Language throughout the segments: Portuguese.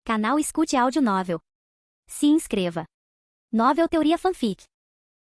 Canal Escute Áudio Novel. Se inscreva. Novel Teoria Fanfic.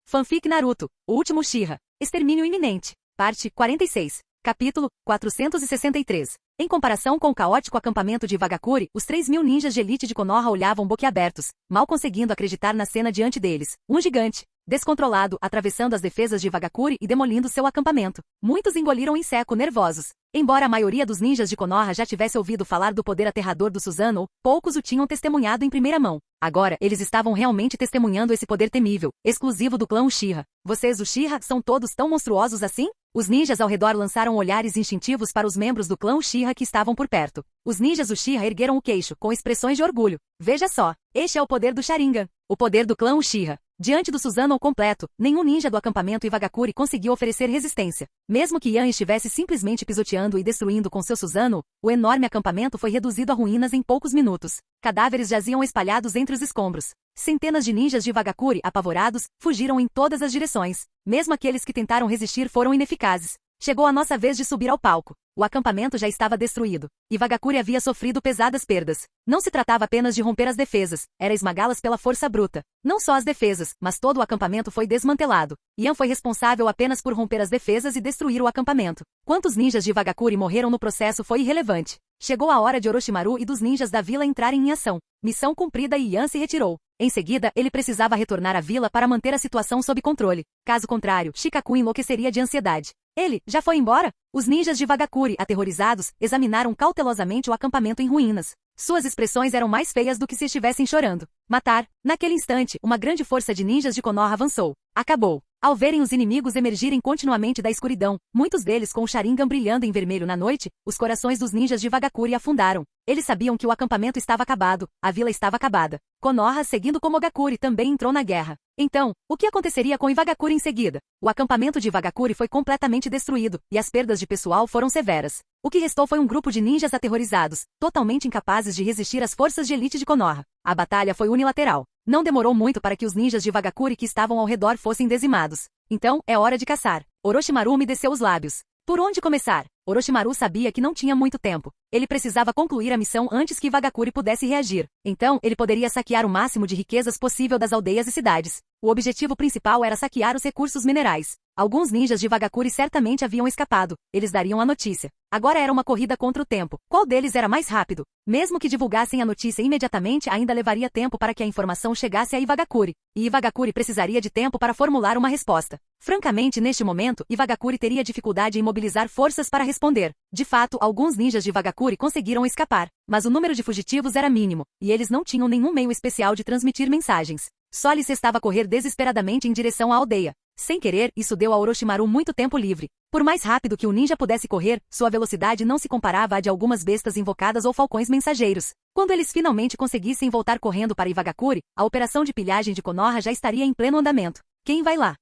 Fanfic Naruto, O Último Uchiha, Extermínio Iminente, parte 46, capítulo 463. Em comparação com o caótico acampamento de Wagakure, os 3.000 ninjas de elite de Konoha olhavam boquiabertos, mal conseguindo acreditar na cena diante deles. Um gigante, descontrolado, atravessando as defesas de Wagakure e demolindo seu acampamento. Muitos engoliram em seco, nervosos. Embora a maioria dos ninjas de Konoha já tivesse ouvido falar do poder aterrador do Susanoo, poucos o tinham testemunhado em primeira mão. Agora, eles estavam realmente testemunhando esse poder temível, exclusivo do clã Uchiha. Vocês Uchiha são todos tão monstruosos assim? Os ninjas ao redor lançaram olhares instintivos para os membros do clã Uchiha que estavam por perto. Os ninjas Uchiha ergueram o queixo, com expressões de orgulho. Veja só, este é o poder do Sharingan, o poder do clã Uchiha. Diante do Susanoo completo, nenhum ninja do acampamento Iwagakure conseguiu oferecer resistência. Mesmo que Yan estivesse simplesmente pisoteando e destruindo com seu Susanoo, o enorme acampamento foi reduzido a ruínas em poucos minutos. Cadáveres jaziam espalhados entre os escombros. Centenas de ninjas de Iwagakure, apavorados, fugiram em todas as direções. Mesmo aqueles que tentaram resistir foram ineficazes. Chegou a nossa vez de subir ao palco. O acampamento já estava destruído. Iwagakure havia sofrido pesadas perdas. Não se tratava apenas de romper as defesas, era esmagá-las pela força bruta. Não só as defesas, mas todo o acampamento foi desmantelado. Yan foi responsável apenas por romper as defesas e destruir o acampamento. Quantos ninjas de Iwagakure morreram no processo foi irrelevante. Chegou a hora de Orochimaru e dos ninjas da vila entrarem em ação. Missão cumprida e Yan se retirou. Em seguida, ele precisava retornar à vila para manter a situação sob controle. Caso contrário, Shikaku enlouqueceria de ansiedade. Ele já foi embora? Os ninjas de Wagakure, aterrorizados, examinaram cautelosamente o acampamento em ruínas. Suas expressões eram mais feias do que se estivessem chorando. Matar. Naquele instante, uma grande força de ninjas de Konoha avançou. Acabou. Ao verem os inimigos emergirem continuamente da escuridão, muitos deles com o Sharingan brilhando em vermelho na noite, os corações dos ninjas de Wagakure afundaram. Eles sabiam que o acampamento estava acabado, a vila estava acabada. Konoha, seguindo Komogakure, também entrou na guerra. Então, o que aconteceria com Iwagakure em seguida? O acampamento de Iwagakure foi completamente destruído, e as perdas de pessoal foram severas. O que restou foi um grupo de ninjas aterrorizados, totalmente incapazes de resistir às forças de elite de Konoha. A batalha foi unilateral. Não demorou muito para que os ninjas de Wagakure que estavam ao redor fossem dizimados. Então, é hora de caçar. Orochimaru umedeceu os lábios. Por onde começar? Orochimaru sabia que não tinha muito tempo. Ele precisava concluir a missão antes que Wagakure pudesse reagir. Então, ele poderia saquear o máximo de riquezas possível das aldeias e cidades. O objetivo principal era saquear os recursos minerais. Alguns ninjas de Wagakure certamente haviam escapado. Eles dariam a notícia. Agora era uma corrida contra o tempo. Qual deles era mais rápido? Mesmo que divulgassem a notícia imediatamente, ainda levaria tempo para que a informação chegasse a Iwagakure. E Iwagakure precisaria de tempo para formular uma resposta. Francamente, neste momento, Iwagakure teria dificuldade em mobilizar forças para responder. De fato, alguns ninjas de Wagakure conseguiram escapar. Mas o número de fugitivos era mínimo, e eles não tinham nenhum meio especial de transmitir mensagens. Só lhes restava correr desesperadamente em direção à aldeia. Sem querer, isso deu a Orochimaru muito tempo livre. Por mais rápido que o ninja pudesse correr, sua velocidade não se comparava à de algumas bestas invocadas ou falcões mensageiros. Quando eles finalmente conseguissem voltar correndo para Iwagakure, a operação de pilhagem de Konoha já estaria em pleno andamento. Quem vai lá?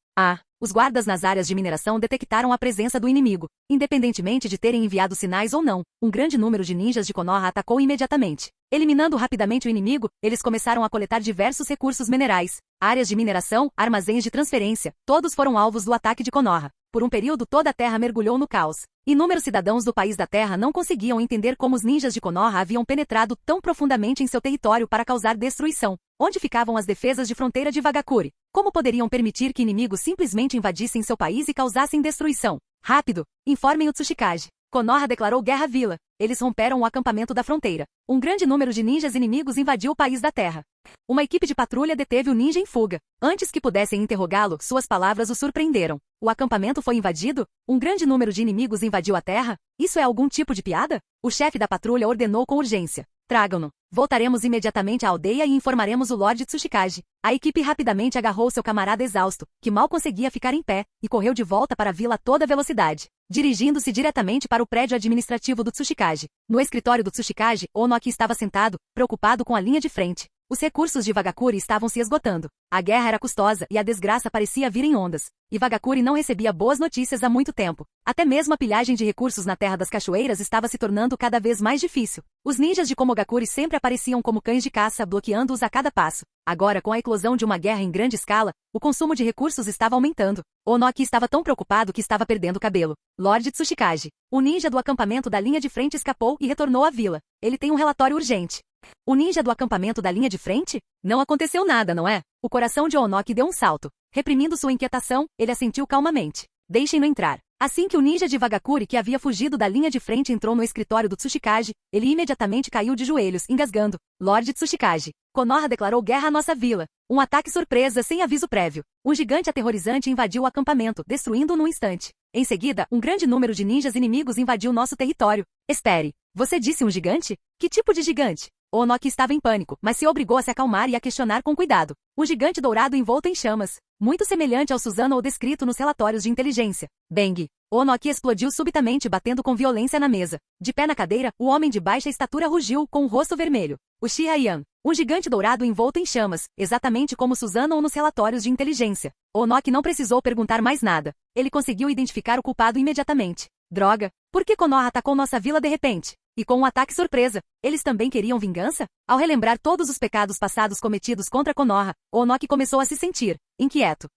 Os guardas nas áreas de mineração detectaram a presença do inimigo. Independentemente de terem enviado sinais ou não, um grande número de ninjas de Konoha atacou imediatamente. Eliminando rapidamente o inimigo, eles começaram a coletar diversos recursos minerais. Áreas de mineração, armazéns de transferência, todos foram alvos do ataque de Konoha. Por um período toda a terra mergulhou no caos. Inúmeros cidadãos do país da Terra não conseguiam entender como os ninjas de Konoha haviam penetrado tão profundamente em seu território para causar destruição. Onde ficavam as defesas de fronteira de Wagakure? Como poderiam permitir que inimigos simplesmente invadissem seu país e causassem destruição? Rápido! Informem o Tsuchikage. Konoha declarou guerra à vila. Eles romperam o acampamento da fronteira. Um grande número de ninjas inimigos invadiu o país da Terra. Uma equipe de patrulha deteve o ninja em fuga. Antes que pudessem interrogá-lo, suas palavras o surpreenderam. O acampamento foi invadido? Um grande número de inimigos invadiu a Terra? Isso é algum tipo de piada? O chefe da patrulha ordenou com urgência. Tragam-no. Voltaremos imediatamente à aldeia e informaremos o Lorde Tsuchikage. A equipe rapidamente agarrou seu camarada exausto, que mal conseguia ficar em pé, e correu de volta para a vila a toda velocidade, dirigindo-se diretamente para o prédio administrativo do Tsuchikage. No escritório do Tsuchikage, Onoki estava sentado, preocupado com a linha de frente. Os recursos de Wagakure estavam se esgotando. A guerra era custosa e a desgraça parecia vir em ondas. E Wagakure não recebia boas notícias há muito tempo. Até mesmo a pilhagem de recursos na Terra das Cachoeiras estava se tornando cada vez mais difícil. Os ninjas de Komogakure sempre apareciam como cães de caça, bloqueando-os a cada passo. Agora, com a eclosão de uma guerra em grande escala, o consumo de recursos estava aumentando. Onoki estava tão preocupado que estava perdendo o cabelo. Lorde Tsuchikage. O ninja do acampamento da linha de frente escapou e retornou à vila. Ele tem um relatório urgente. O ninja do acampamento da linha de frente? Não aconteceu nada, não é? O coração de Onoki deu um salto. Reprimindo sua inquietação, ele assentiu calmamente. Deixem-no entrar. Assim que o ninja de Vagakuri que havia fugido da linha de frente entrou no escritório do Tsuchikage, ele imediatamente caiu de joelhos, engasgando. Lorde Tsuchikage. Konoha declarou guerra à nossa vila. Um ataque surpresa sem aviso prévio. Um gigante aterrorizante invadiu o acampamento, destruindo-o num instante. Em seguida, um grande número de ninjas inimigos invadiu nosso território. Espere. Você disse um gigante? Que tipo de gigante? Onoki estava em pânico, mas se obrigou a se acalmar e a questionar com cuidado. Um gigante dourado envolto em chamas. Muito semelhante ao Susanoo descrito nos relatórios de inteligência. Bang! Onoki explodiu subitamente batendo com violência na mesa. De pé na cadeira, o homem de baixa estatura rugiu, com o rosto vermelho. Uchiha Yan. Um gigante dourado envolto em chamas, exatamente como Susanoo nos relatórios de inteligência. Onoki não precisou perguntar mais nada. Ele conseguiu identificar o culpado imediatamente. Droga! Por que Konoha atacou nossa vila de repente? E com um ataque surpresa, eles também queriam vingança? Ao relembrar todos os pecados passados cometidos contra Konoha, Onoki começou a se sentir inquieto.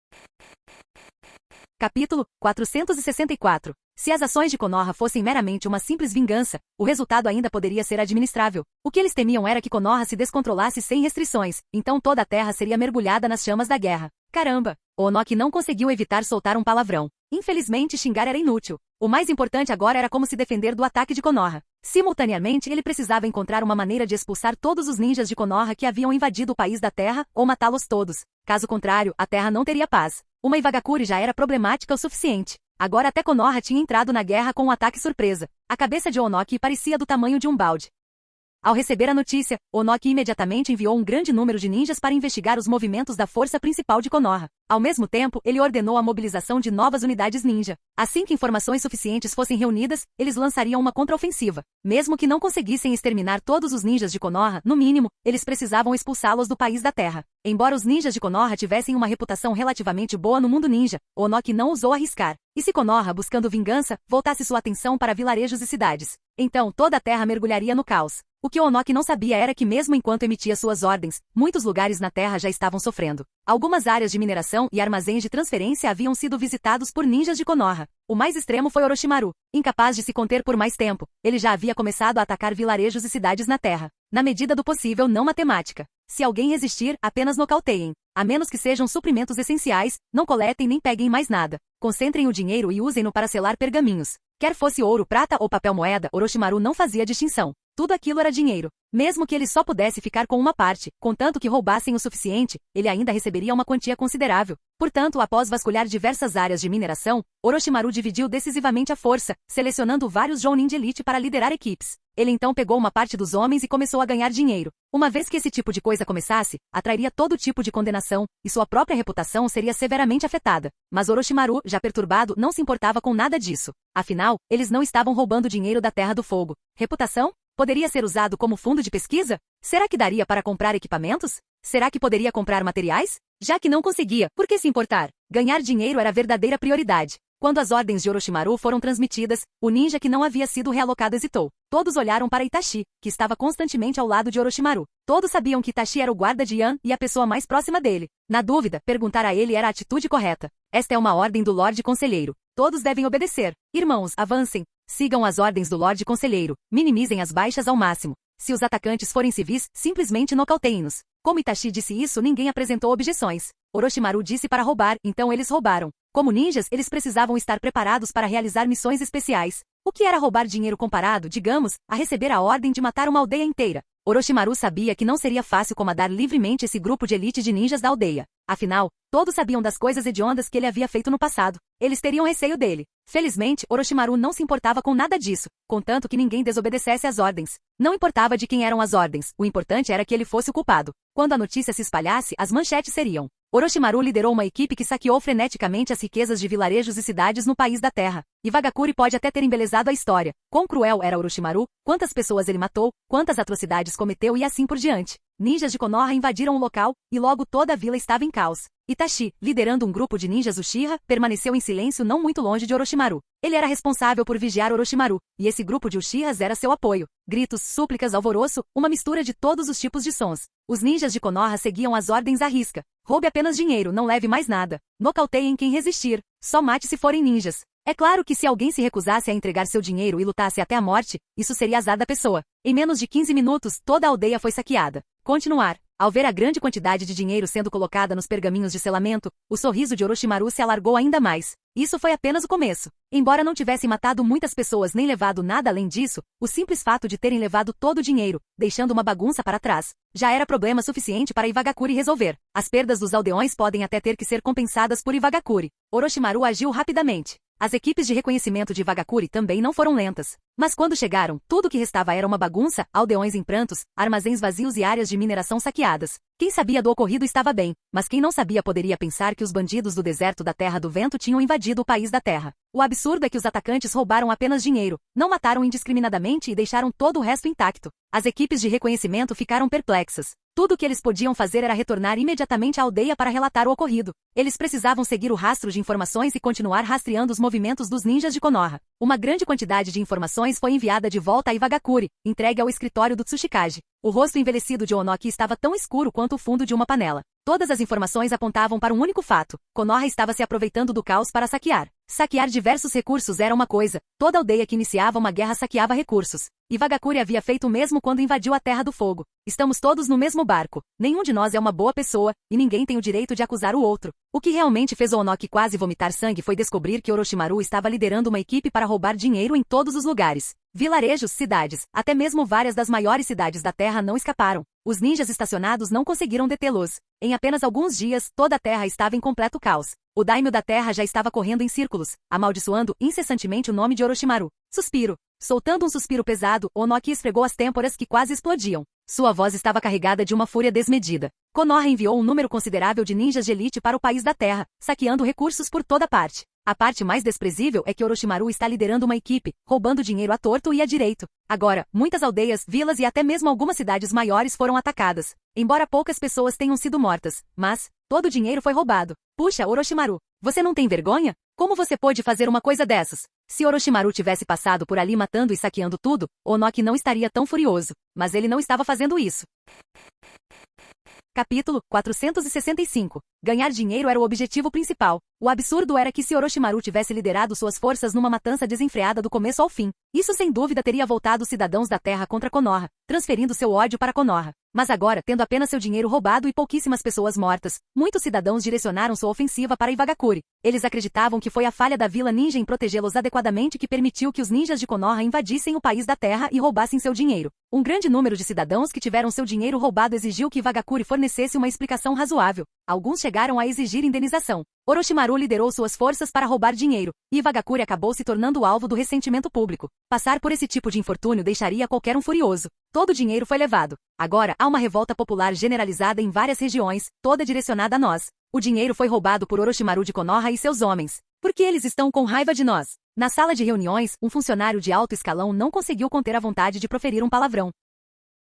Capítulo 464. Se as ações de Konoha fossem meramente uma simples vingança, o resultado ainda poderia ser administrável. O que eles temiam era que Konoha se descontrolasse sem restrições, então toda a terra seria mergulhada nas chamas da guerra. Caramba! Onoki não conseguiu evitar soltar um palavrão. Infelizmente, xingar era inútil. O mais importante agora era como se defender do ataque de Konoha. Simultaneamente, ele precisava encontrar uma maneira de expulsar todos os ninjas de Konoha que haviam invadido o país da Terra, ou matá-los todos. Caso contrário, a Terra não teria paz. Uma Ivagakure já era problemática o suficiente. Agora até Konoha tinha entrado na guerra com um ataque surpresa. A cabeça de Onoki parecia do tamanho de um balde. Ao receber a notícia, Onoki imediatamente enviou um grande número de ninjas para investigar os movimentos da força principal de Konoha. Ao mesmo tempo, ele ordenou a mobilização de novas unidades ninja. Assim que informações suficientes fossem reunidas, eles lançariam uma contraofensiva. Mesmo que não conseguissem exterminar todos os ninjas de Konoha, no mínimo, eles precisavam expulsá-los do país da Terra. Embora os ninjas de Konoha tivessem uma reputação relativamente boa no mundo ninja, Onoki não ousou arriscar. E se Konoha, buscando vingança, voltasse sua atenção para vilarejos e cidades? Então toda a Terra mergulharia no caos. O que Onoki não sabia era que mesmo enquanto emitia suas ordens, muitos lugares na Terra já estavam sofrendo. Algumas áreas de mineração e armazéns de transferência haviam sido visitados por ninjas de Konoha. O mais extremo foi Orochimaru. Incapaz de se conter por mais tempo, ele já havia começado a atacar vilarejos e cidades na Terra. Na medida do possível, não matemática. Se alguém resistir, apenas nocauteiem. A menos que sejam suprimentos essenciais, não coletem nem peguem mais nada. Concentrem o dinheiro e usem-no para selar pergaminhos. Quer fosse ouro, prata ou papel moeda, Orochimaru não fazia distinção. Tudo aquilo era dinheiro. Mesmo que ele só pudesse ficar com uma parte, contanto que roubassem o suficiente, ele ainda receberia uma quantia considerável. Portanto, após vasculhar diversas áreas de mineração, Orochimaru dividiu decisivamente a força, selecionando vários Jounin de elite para liderar equipes. Ele então pegou uma parte dos homens e começou a ganhar dinheiro. Uma vez que esse tipo de coisa começasse, atrairia todo tipo de condenação, e sua própria reputação seria severamente afetada. Mas Orochimaru, já perturbado, não se importava com nada disso. Afinal, eles não estavam roubando dinheiro da Terra do Fogo. Reputação? Poderia ser usado como fundo de pesquisa? Será que daria para comprar equipamentos? Será que poderia comprar materiais? Já que não conseguia, por que se importar? Ganhar dinheiro era a verdadeira prioridade. Quando as ordens de Orochimaru foram transmitidas, o ninja que não havia sido realocado hesitou. Todos olharam para Itachi, que estava constantemente ao lado de Orochimaru. Todos sabiam que Itachi era o guarda de Yan e a pessoa mais próxima dele. Na dúvida, perguntar a ele era a atitude correta. Esta é uma ordem do Lorde Conselheiro. Todos devem obedecer. Irmãos, avancem. Sigam as ordens do Lorde Conselheiro. Minimizem as baixas ao máximo. Se os atacantes forem civis, simplesmente nocauteiem-nos. Como Itachi disse isso, ninguém apresentou objeções. Orochimaru disse para roubar, então eles roubaram. Como ninjas, eles precisavam estar preparados para realizar missões especiais. O que era roubar dinheiro comparado, digamos, a receber a ordem de matar uma aldeia inteira? Orochimaru sabia que não seria fácil comandar livremente esse grupo de elite de ninjas da aldeia. Afinal, todos sabiam das coisas hediondas que ele havia feito no passado. Eles teriam receio dele. Felizmente, Orochimaru não se importava com nada disso, contanto que ninguém desobedecesse às ordens. Não importava de quem eram as ordens, o importante era que ele fosse o culpado. Quando a notícia se espalhasse, as manchetes seriam: Orochimaru liderou uma equipe que saqueou freneticamente as riquezas de vilarejos e cidades no país da Terra. E Vagakuri pode até ter embelezado a história. Quão cruel era Orochimaru, quantas pessoas ele matou, quantas atrocidades cometeu e assim por diante. Ninjas de Konoha invadiram o local, e logo toda a vila estava em caos. Itachi, liderando um grupo de ninjas Uchiha, permaneceu em silêncio não muito longe de Orochimaru. Ele era responsável por vigiar Orochimaru, e esse grupo de Uchihas era seu apoio. Gritos, súplicas, alvoroço, uma mistura de todos os tipos de sons. Os ninjas de Konoha seguiam as ordens à risca. Roube apenas dinheiro, não leve mais nada. Nocauteiem quem resistir. Só mate se forem ninjas. É claro que se alguém se recusasse a entregar seu dinheiro e lutasse até a morte, isso seria azar da pessoa. Em menos de 15 minutos, toda a aldeia foi saqueada. Continuar. Ao ver a grande quantidade de dinheiro sendo colocada nos pergaminhos de selamento, o sorriso de Orochimaru se alargou ainda mais. Isso foi apenas o começo. Embora não tivessem matado muitas pessoas nem levado nada além disso, o simples fato de terem levado todo o dinheiro, deixando uma bagunça para trás, já era problema suficiente para Iwagakure resolver. As perdas dos aldeões podem até ter que ser compensadas por Iwagakure. Orochimaru agiu rapidamente. As equipes de reconhecimento de Iwagakure também não foram lentas. Mas quando chegaram, tudo o que restava era uma bagunça, aldeões em prantos, armazéns vazios e áreas de mineração saqueadas. Quem sabia do ocorrido estava bem, mas quem não sabia poderia pensar que os bandidos do deserto da Terra do Vento tinham invadido o país da Terra. O absurdo é que os atacantes roubaram apenas dinheiro, não mataram indiscriminadamente e deixaram todo o resto intacto. As equipes de reconhecimento ficaram perplexas. Tudo o que eles podiam fazer era retornar imediatamente à aldeia para relatar o ocorrido. Eles precisavam seguir o rastro de informações e continuar rastreando os movimentos dos ninjas de Konoha. Uma grande quantidade de informações foi enviada de volta a Iwagakure, entregue ao escritório do Tsuchikage. O rosto envelhecido de Onoki estava tão escuro quanto o fundo de uma panela. Todas as informações apontavam para um único fato: Konoha estava se aproveitando do caos para saquear. Saquear diversos recursos era uma coisa, toda aldeia que iniciava uma guerra saqueava recursos. Iwagakure havia feito o mesmo quando invadiu a Terra do Fogo. Estamos todos no mesmo barco. Nenhum de nós é uma boa pessoa, e ninguém tem o direito de acusar o outro. O que realmente fez Onoki quase vomitar sangue foi descobrir que Orochimaru estava liderando uma equipe para roubar dinheiro em todos os lugares. Vilarejos, cidades, até mesmo várias das maiores cidades da Terra não escaparam. Os ninjas estacionados não conseguiram detê-los. Em apenas alguns dias, toda a Terra estava em completo caos. O daimyo da Terra já estava correndo em círculos, amaldiçoando incessantemente o nome de Orochimaru. Suspiro. Soltando um suspiro pesado, Onoki esfregou as têmporas que quase explodiam. Sua voz estava carregada de uma fúria desmedida. Konoha enviou um número considerável de ninjas de elite para o país da Terra, saqueando recursos por toda parte. A parte mais desprezível é que Orochimaru está liderando uma equipe, roubando dinheiro à torto e à direito. Agora, muitas aldeias, vilas e até mesmo algumas cidades maiores foram atacadas. Embora poucas pessoas tenham sido mortas, mas todo o dinheiro foi roubado. Puxa, Orochimaru, você não tem vergonha? Como você pôde fazer uma coisa dessas? Se Orochimaru tivesse passado por ali matando e saqueando tudo, Onoki não estaria tão furioso. Mas ele não estava fazendo isso. Capítulo 465. Ganhar dinheiro era o objetivo principal. O absurdo era que se Orochimaru tivesse liderado suas forças numa matança desenfreada do começo ao fim, isso sem dúvida teria voltado os cidadãos da Terra contra Konoha, transferindo seu ódio para Konoha. Mas agora, tendo apenas seu dinheiro roubado e pouquíssimas pessoas mortas, muitos cidadãos direcionaram sua ofensiva para Iwagakure. Eles acreditavam que foi a falha da Vila Ninja em protegê-los adequadamente que permitiu que os ninjas de Konoha invadissem o país da Terra e roubassem seu dinheiro. Um grande número de cidadãos que tiveram seu dinheiro roubado exigiu que Iwagakure fornecesse uma explicação razoável. Alguns chegaram a exigir indenização. Orochimaru liderou suas forças para roubar dinheiro, e Iwagakure acabou se tornando alvo do ressentimento público. Passar por esse tipo de infortúnio deixaria qualquer um furioso. Todo o dinheiro foi levado. Agora, há uma revolta popular generalizada em várias regiões, toda direcionada a nós. O dinheiro foi roubado por Orochimaru de Konoha e seus homens. Por que eles estão com raiva de nós? Na sala de reuniões, um funcionário de alto escalão não conseguiu conter a vontade de proferir um palavrão.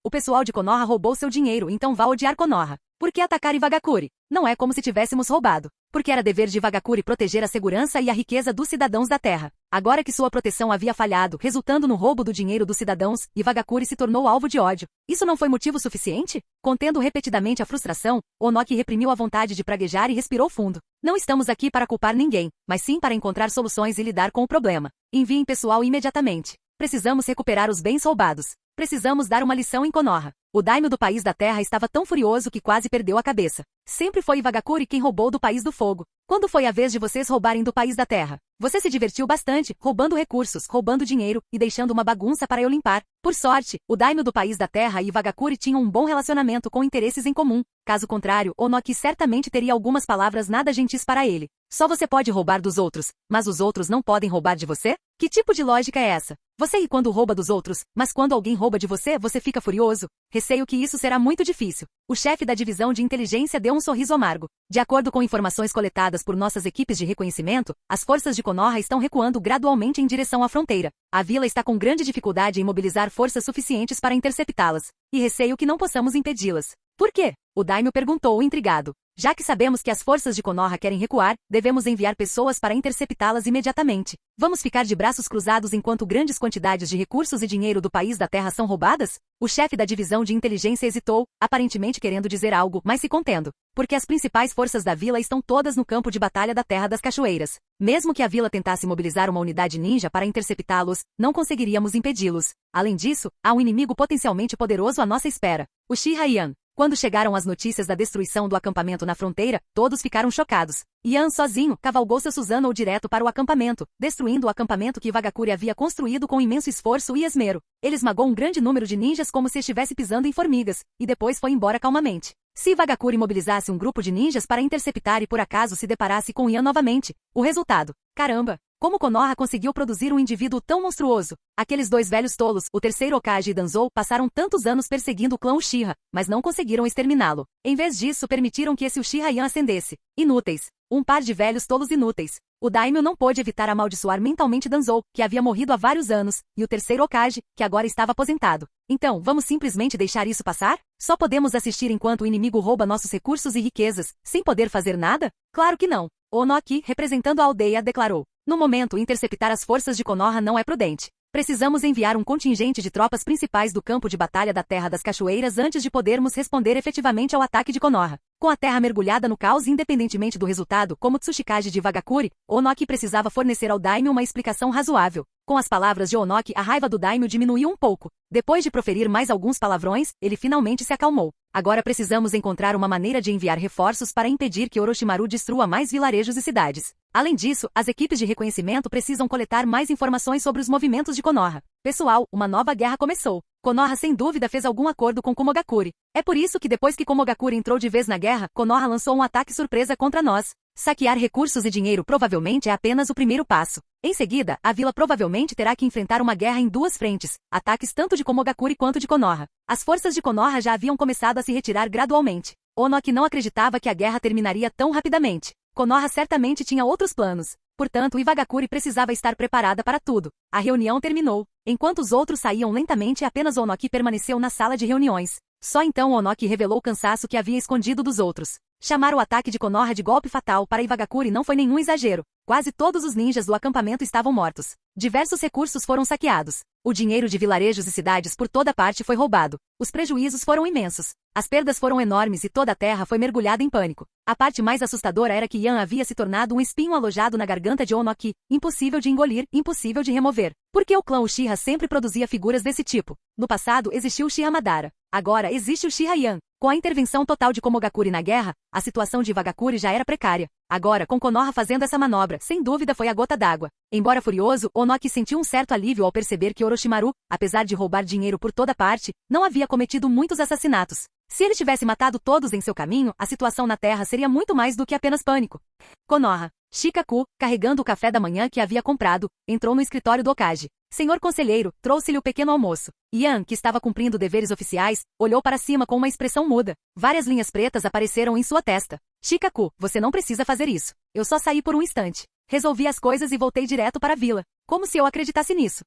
O pessoal de Konoha roubou seu dinheiro, então vá odiar Konoha. Por que atacar Iwagakure? Não é como se tivéssemos roubado. Porque era dever de Iwagakure proteger a segurança e a riqueza dos cidadãos da Terra. Agora que sua proteção havia falhado, resultando no roubo do dinheiro dos cidadãos, Iwagakure se tornou alvo de ódio. Isso não foi motivo suficiente? Contendo repetidamente a frustração, Onoki reprimiu a vontade de praguejar e respirou fundo. Não estamos aqui para culpar ninguém, mas sim para encontrar soluções e lidar com o problema. Enviem pessoal imediatamente. Precisamos recuperar os bens roubados. Precisamos dar uma lição em Konoha. O daimyo do país da Terra estava tão furioso que quase perdeu a cabeça. Sempre foi Iwagakure quem roubou do país do fogo. Quando foi a vez de vocês roubarem do país da Terra? Você se divertiu bastante, roubando recursos, roubando dinheiro e deixando uma bagunça para eu limpar. Por sorte, o daimyo do país da Terra e Iwagakure tinham um bom relacionamento com interesses em comum. Caso contrário, Onoki certamente teria algumas palavras nada gentis para ele. Só você pode roubar dos outros, mas os outros não podem roubar de você? Que tipo de lógica é essa? Você ri quando rouba dos outros, mas quando alguém rouba de você, você fica furioso? Receio que isso será muito difícil. O chefe da divisão de inteligência deu um sorriso amargo. De acordo com informações coletadas por nossas equipes de reconhecimento, as forças de Konoha estão recuando gradualmente em direção à fronteira. A vila está com grande dificuldade em mobilizar forças suficientes para interceptá-las, e receio que não possamos impedi-las. Por quê? O daimyo perguntou intrigado. Já que sabemos que as forças de Konoha querem recuar, devemos enviar pessoas para interceptá-las imediatamente. Vamos ficar de braços cruzados enquanto grandes quantidades de recursos e dinheiro do país da Terra são roubadas? O chefe da divisão de inteligência hesitou, aparentemente querendo dizer algo, mas se contendo. Porque as principais forças da vila estão todas no campo de batalha da Terra das Cachoeiras. Mesmo que a vila tentasse mobilizar uma unidade ninja para interceptá-los, não conseguiríamos impedi-los. Além disso, há um inimigo potencialmente poderoso à nossa espera. Uchiha Yan. Quando chegaram as notícias da destruição do acampamento na fronteira, todos ficaram chocados. Yan sozinho cavalgou seu Susanoo direto para o acampamento, destruindo o acampamento que Iwagakure havia construído com imenso esforço e esmero. Ele esmagou um grande número de ninjas como se estivesse pisando em formigas, e depois foi embora calmamente. Se Iwagakure mobilizasse um grupo de ninjas para interceptar e por acaso se deparasse com Yan novamente, o resultado... Caramba! Como Konoha conseguiu produzir um indivíduo tão monstruoso? Aqueles dois velhos tolos, o terceiro Hokage e Danzou, passaram tantos anos perseguindo o clã Uchiha, mas não conseguiram exterminá-lo. Em vez disso, permitiram que esse Uchiha Yan ascendesse. Inúteis. Um par de velhos tolos inúteis. O daimyo não pôde evitar amaldiçoar mentalmente Danzou, que havia morrido há vários anos, e o terceiro Hokage, que agora estava aposentado. Então, vamos simplesmente deixar isso passar? Só podemos assistir enquanto o inimigo rouba nossos recursos e riquezas, sem poder fazer nada? Claro que não. Onoki, representando a aldeia, declarou. No momento, interceptar as forças de Konoha não é prudente. Precisamos enviar um contingente de tropas principais do campo de batalha da Terra das Cachoeiras antes de podermos responder efetivamente ao ataque de Konoha. Com a terra mergulhada no caos independentemente do resultado, como Tsuchikage de Iwagakure, Onoki precisava fornecer ao daimyo uma explicação razoável. Com as palavras de Onoki, a raiva do daimyo diminuiu um pouco. Depois de proferir mais alguns palavrões, ele finalmente se acalmou. Agora precisamos encontrar uma maneira de enviar reforços para impedir que Orochimaru destrua mais vilarejos e cidades. Além disso, as equipes de reconhecimento precisam coletar mais informações sobre os movimentos de Konoha. Pessoal, uma nova guerra começou. Konoha sem dúvida fez algum acordo com Komogakure. É por isso que depois que Komogakure entrou de vez na guerra, Konoha lançou um ataque surpresa contra nós. Saquear recursos e dinheiro provavelmente é apenas o primeiro passo. Em seguida, a vila provavelmente terá que enfrentar uma guerra em duas frentes, ataques tanto de Komogakure quanto de Konoha. As forças de Konoha já haviam começado a se retirar gradualmente. Onoki não acreditava que a guerra terminaria tão rapidamente. Konoha certamente tinha outros planos. Portanto, Iwagakure precisava estar preparada para tudo. A reunião terminou. Enquanto os outros saíam lentamente, apenas Onoki permaneceu na sala de reuniões. Só então Onoki revelou o cansaço que havia escondido dos outros. Chamar o ataque de Konoha de golpe fatal para Iwagakure não foi nenhum exagero. Quase todos os ninjas do acampamento estavam mortos. Diversos recursos foram saqueados. O dinheiro de vilarejos e cidades por toda parte foi roubado. Os prejuízos foram imensos. As perdas foram enormes e toda a terra foi mergulhada em pânico. A parte mais assustadora era que Yan havia se tornado um espinho alojado na garganta de Onoki, impossível de engolir, impossível de remover. Porque o clã Uchiha sempre produzia figuras desse tipo. No passado existiu Uchiha Madara. Agora existe Uchiha Yan. Com a intervenção total de Komogakure na guerra, a situação de Iwagakure já era precária. Agora, com Konoha fazendo essa manobra, sem dúvida foi a gota d'água. Embora furioso, Onoki sentiu um certo alívio ao perceber que Orochimaru, apesar de roubar dinheiro por toda parte, não havia cometido muitos assassinatos. Se ele tivesse matado todos em seu caminho, a situação na Terra seria muito mais do que apenas pânico. Konoha. Shikaku, carregando o café da manhã que havia comprado, entrou no escritório do Hokage. Senhor conselheiro, trouxe-lhe o pequeno almoço. Yan, que estava cumprindo deveres oficiais, olhou para cima com uma expressão muda. Várias linhas pretas apareceram em sua testa. Shikaku, você não precisa fazer isso. Eu só saí por um instante. Resolvi as coisas e voltei direto para a vila. Como se eu acreditasse nisso.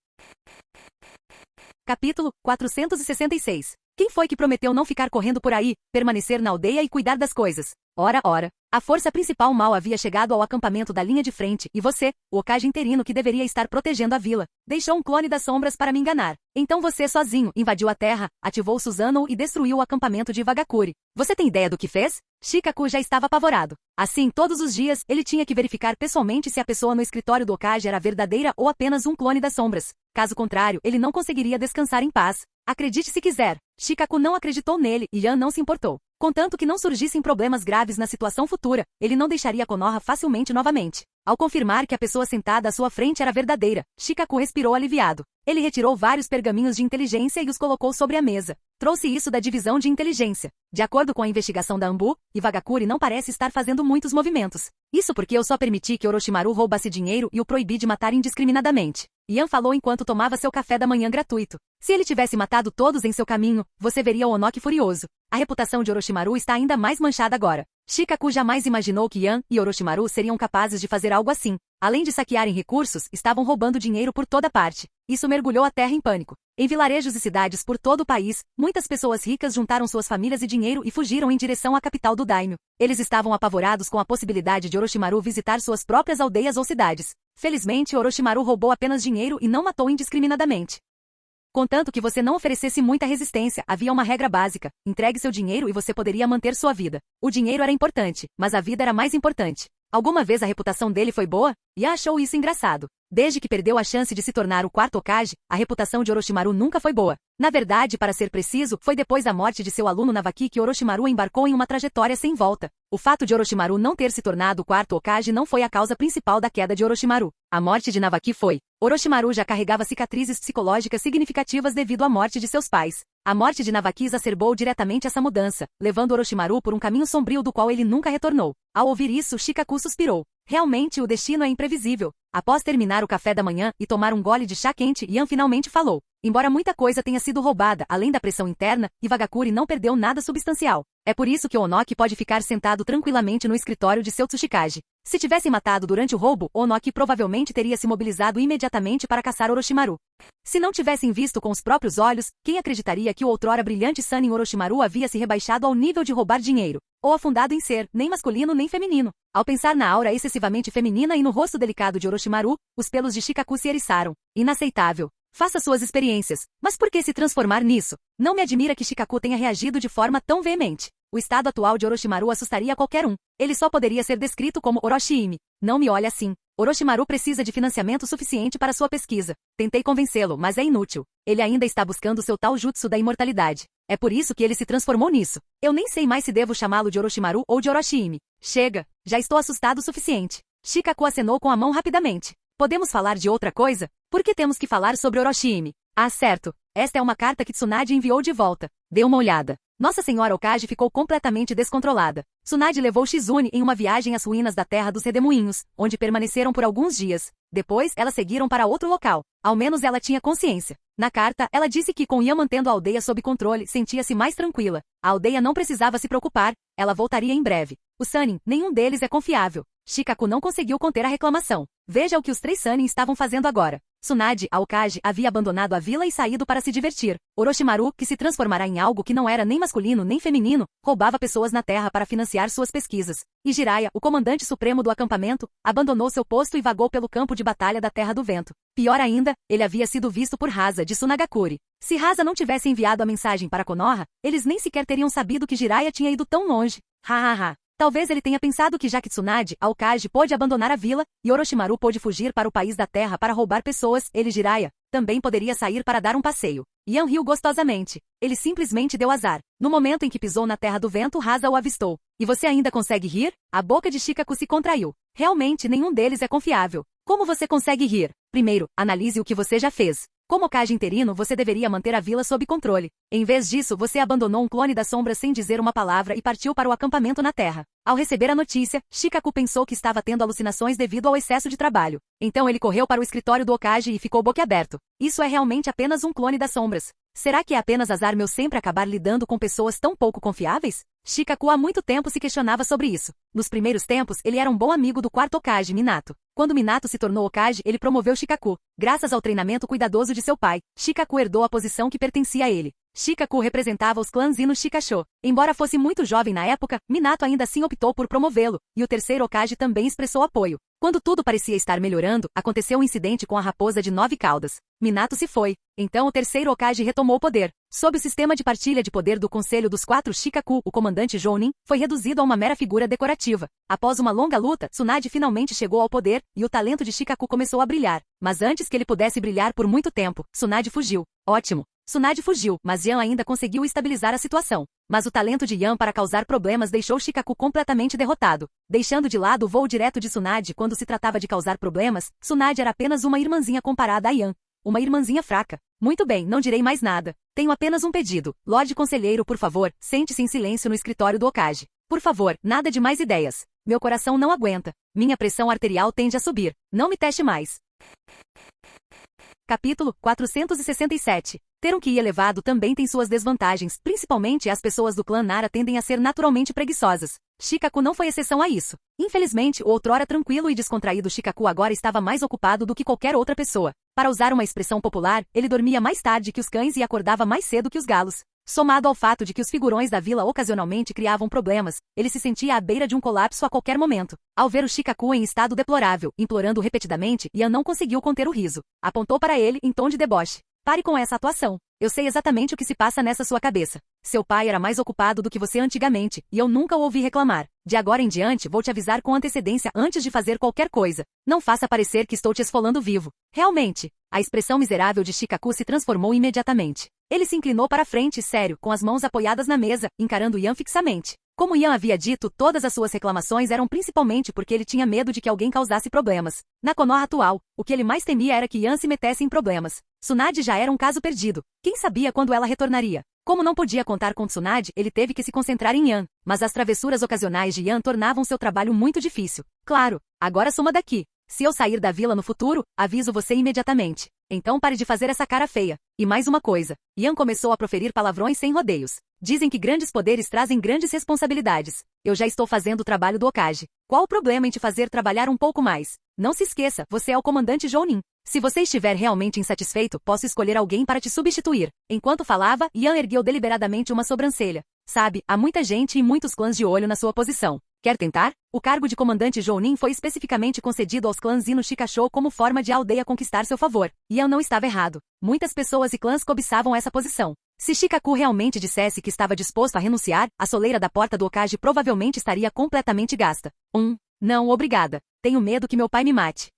Capítulo 466. Quem foi que prometeu não ficar correndo por aí, permanecer na aldeia e cuidar das coisas? Ora, ora. A força principal mal havia chegado ao acampamento da linha de frente, e você, o Hokage interino que deveria estar protegendo a vila, deixou um clone das sombras para me enganar. Então você sozinho invadiu a terra, ativou Susanoo e destruiu o acampamento de Iwagakure. Você tem ideia do que fez? Shikaku já estava apavorado. Assim, todos os dias, ele tinha que verificar pessoalmente se a pessoa no escritório do Hokage era verdadeira ou apenas um clone das sombras. Caso contrário, ele não conseguiria descansar em paz. Acredite se quiser. Shikaku não acreditou nele e Yan não se importou. Contanto que não surgissem problemas graves na situação futura, ele não deixaria Konoha facilmente novamente. Ao confirmar que a pessoa sentada à sua frente era verdadeira, Shikaku respirou aliviado. Ele retirou vários pergaminhos de inteligência e os colocou sobre a mesa. Trouxe isso da divisão de inteligência. De acordo com a investigação da Anbu, Iwagakure não parece estar fazendo muitos movimentos. Isso porque eu só permiti que Orochimaru roubasse dinheiro e o proibi de matar indiscriminadamente. Yan falou enquanto tomava seu café da manhã gratuito. Se ele tivesse matado todos em seu caminho, você veria o Onoki furioso. A reputação de Orochimaru está ainda mais manchada agora. Shikaku jamais imaginou que Yan e Orochimaru seriam capazes de fazer algo assim. Além de saquearem recursos, estavam roubando dinheiro por toda parte. Isso mergulhou a terra em pânico. Em vilarejos e cidades por todo o país, muitas pessoas ricas juntaram suas famílias e dinheiro e fugiram em direção à capital do daimyo. Eles estavam apavorados com a possibilidade de Orochimaru visitar suas próprias aldeias ou cidades. Felizmente, Orochimaru roubou apenas dinheiro e não matou indiscriminadamente. Contanto que você não oferecesse muita resistência, havia uma regra básica: entregue seu dinheiro e você poderia manter sua vida. O dinheiro era importante, mas a vida era mais importante. Alguma vez a reputação dele foi boa? Yan achou isso engraçado. Desde que perdeu a chance de se tornar o quarto Hokage, a reputação de Orochimaru nunca foi boa. Na verdade, para ser preciso, foi depois da morte de seu aluno Navaki que Orochimaru embarcou em uma trajetória sem volta. O fato de Orochimaru não ter se tornado o quarto Hokage não foi a causa principal da queda de Orochimaru. A morte de Navaki foi. Orochimaru já carregava cicatrizes psicológicas significativas devido à morte de seus pais. A morte de Navaki exacerbou diretamente essa mudança, levando Orochimaru por um caminho sombrio do qual ele nunca retornou. Ao ouvir isso, Shikaku suspirou. Realmente, o destino é imprevisível. Após terminar o café da manhã e tomar um gole de chá quente, Yan finalmente falou. Embora muita coisa tenha sido roubada, além da pressão interna, Iwagakure não perdeu nada substancial. É por isso que Onoki pode ficar sentado tranquilamente no escritório de seu Tsuchikage. Se tivessem matado durante o roubo, Onoki provavelmente teria se mobilizado imediatamente para caçar Orochimaru. Se não tivessem visto com os próprios olhos, quem acreditaria que o outrora brilhante Sannin Orochimaru havia se rebaixado ao nível de roubar dinheiro, ou afundado em ser, nem masculino nem feminino? Ao pensar na aura excessivamente feminina e no rosto delicado de Orochimaru, os pelos de Shikaku se eriçaram. Inaceitável. Faça suas experiências. Mas por que se transformar nisso? Não me admira que Shikaku tenha reagido de forma tão veemente. O estado atual de Orochimaru assustaria qualquer um. Ele só poderia ser descrito como Orochi-ime. Não me olhe assim. Orochimaru precisa de financiamento suficiente para sua pesquisa. Tentei convencê-lo, mas é inútil. Ele ainda está buscando seu tal jutsu da imortalidade. É por isso que ele se transformou nisso. Eu nem sei mais se devo chamá-lo de Orochimaru ou de Orochi-ime. Chega. Já estou assustado o suficiente. Shikaku acenou com a mão rapidamente. Podemos falar de outra coisa? Por que temos que falar sobre Orochi-ime? Ah, certo. Esta é uma carta que Tsunade enviou de volta. Dê uma olhada. Nossa Senhora Hokage ficou completamente descontrolada. Tsunade levou Shizune em uma viagem às ruínas da Terra dos Redemoinhos, onde permaneceram por alguns dias. Depois, elas seguiram para outro local. Ao menos ela tinha consciência. Na carta, ela disse que com Yan mantendo a aldeia sob controle, sentia-se mais tranquila. A aldeia não precisava se preocupar, ela voltaria em breve. O Sannin, nenhum deles é confiável. Shikaku não conseguiu conter a reclamação. Veja o que os 3 Sannin estavam fazendo agora. Tsunade, a Hokage, havia abandonado a vila e saído para se divertir. Orochimaru, que se transformará em algo que não era nem masculino nem feminino, roubava pessoas na terra para financiar suas pesquisas. E Jiraiya, o comandante supremo do acampamento, abandonou seu posto e vagou pelo campo de batalha da Terra do Vento. Pior ainda, ele havia sido visto por Hasa de Tsunagakure. Se Hasa não tivesse enviado a mensagem para Konoha, eles nem sequer teriam sabido que Jiraiya tinha ido tão longe. Hahaha. Talvez ele tenha pensado que já que Tsunade, a Hokage, pôde abandonar a vila, e Orochimaru pôde fugir para o país da terra para roubar pessoas, ele, Jiraiya, também poderia sair para dar um passeio. Yan riu gostosamente. Ele simplesmente deu azar. No momento em que pisou na Terra do Vento, Hasa o avistou. E você ainda consegue rir? A boca de Shikaku se contraiu. Realmente nenhum deles é confiável. Como você consegue rir? Primeiro, analise o que você já fez. Como Hokage interino, você deveria manter a vila sob controle. Em vez disso, você abandonou um clone das sombras sem dizer uma palavra e partiu para o acampamento na Terra. Ao receber a notícia, Shikaku pensou que estava tendo alucinações devido ao excesso de trabalho. Então ele correu para o escritório do Hokage e ficou boquiaberto. Isso é realmente apenas um clone das sombras. Será que é apenas azar meu sempre acabar lidando com pessoas tão pouco confiáveis? Shikaku há muito tempo se questionava sobre isso. Nos primeiros tempos, ele era um bom amigo do quarto Hokage, Minato. Quando Minato se tornou Hokage, ele promoveu Shikaku. Graças ao treinamento cuidadoso de seu pai, Shikaku herdou a posição que pertencia a ele. Shikaku representava os clãs Ino Shikasho. Embora fosse muito jovem na época, Minato ainda assim optou por promovê-lo, e o terceiro Hokage também expressou apoio. Quando tudo parecia estar melhorando, aconteceu um incidente com a raposa de 9 caudas. Minato se foi. Então o terceiro Hokage retomou o poder. Sob o sistema de partilha de poder do Conselho dos 4 Shikaku, o comandante Jounin foi reduzido a uma mera figura decorativa. Após uma longa luta, Tsunade finalmente chegou ao poder, e o talento de Shikaku começou a brilhar. Mas antes que ele pudesse brilhar por muito tempo, Tsunade fugiu. Ótimo. Tsunade fugiu, mas Yan ainda conseguiu estabilizar a situação. Mas o talento de Yan para causar problemas deixou Shikaku completamente derrotado. Deixando de lado o voo direto de Tsunade quando se tratava de causar problemas, Tsunade era apenas uma irmãzinha comparada a Yan. Uma irmãzinha fraca. Muito bem, não direi mais nada. Tenho apenas um pedido. Lorde Conselheiro, por favor, sente-se em silêncio no escritório do Hokage. Por favor, nada de mais ideias. Meu coração não aguenta. Minha pressão arterial tende a subir. Não me teste mais. Capítulo 467. Ter um QI elevado também tem suas desvantagens, principalmente as pessoas do clã Nara tendem a ser naturalmente preguiçosas. Shikaku não foi exceção a isso. Infelizmente, o outrora tranquilo e descontraído Shikaku agora estava mais ocupado do que qualquer outra pessoa. Para usar uma expressão popular, ele dormia mais tarde que os cães e acordava mais cedo que os galos. Somado ao fato de que os figurões da vila ocasionalmente criavam problemas, ele se sentia à beira de um colapso a qualquer momento. Ao ver o Shikaku em estado deplorável, implorando repetidamente, Yan não conseguiu conter o riso. Apontou para ele em tom de deboche. Pare com essa atuação. Eu sei exatamente o que se passa nessa sua cabeça. Seu pai era mais ocupado do que você antigamente, e eu nunca o ouvi reclamar. De agora em diante, vou te avisar com antecedência antes de fazer qualquer coisa. Não faça parecer que estou te esfolando vivo. Realmente. A expressão miserável de Shikaku se transformou imediatamente. Ele se inclinou para frente, sério, com as mãos apoiadas na mesa, encarando Yan fixamente. Como Yan havia dito, todas as suas reclamações eram principalmente porque ele tinha medo de que alguém causasse problemas. Na Konoha atual, o que ele mais temia era que Yan se metesse em problemas. Tsunade já era um caso perdido. Quem sabia quando ela retornaria? Como não podia contar com Tsunade, ele teve que se concentrar em Yan. Mas as travessuras ocasionais de Yan tornavam seu trabalho muito difícil. Claro, agora suma daqui. Se eu sair da vila no futuro, aviso você imediatamente. Então pare de fazer essa cara feia. E mais uma coisa. Yan começou a proferir palavrões sem rodeios. Dizem que grandes poderes trazem grandes responsabilidades. Eu já estou fazendo o trabalho do Hokage. Qual o problema em te fazer trabalhar um pouco mais? Não se esqueça, você é o comandante Jounin. Se você estiver realmente insatisfeito, posso escolher alguém para te substituir. Enquanto falava, Yan ergueu deliberadamente uma sobrancelha. Sabe, há muita gente e muitos clãs de olho na sua posição. Quer tentar? O cargo de comandante Jounin foi especificamente concedido aos clãs Ino Shikasho como forma de a aldeia conquistar seu favor. Yan não estava errado. Muitas pessoas e clãs cobiçavam essa posição. Se Shikaku realmente dissesse que estava disposto a renunciar, a soleira da porta do Hokage provavelmente estaria completamente gasta. Não, obrigada. Tenho medo que meu pai me mate.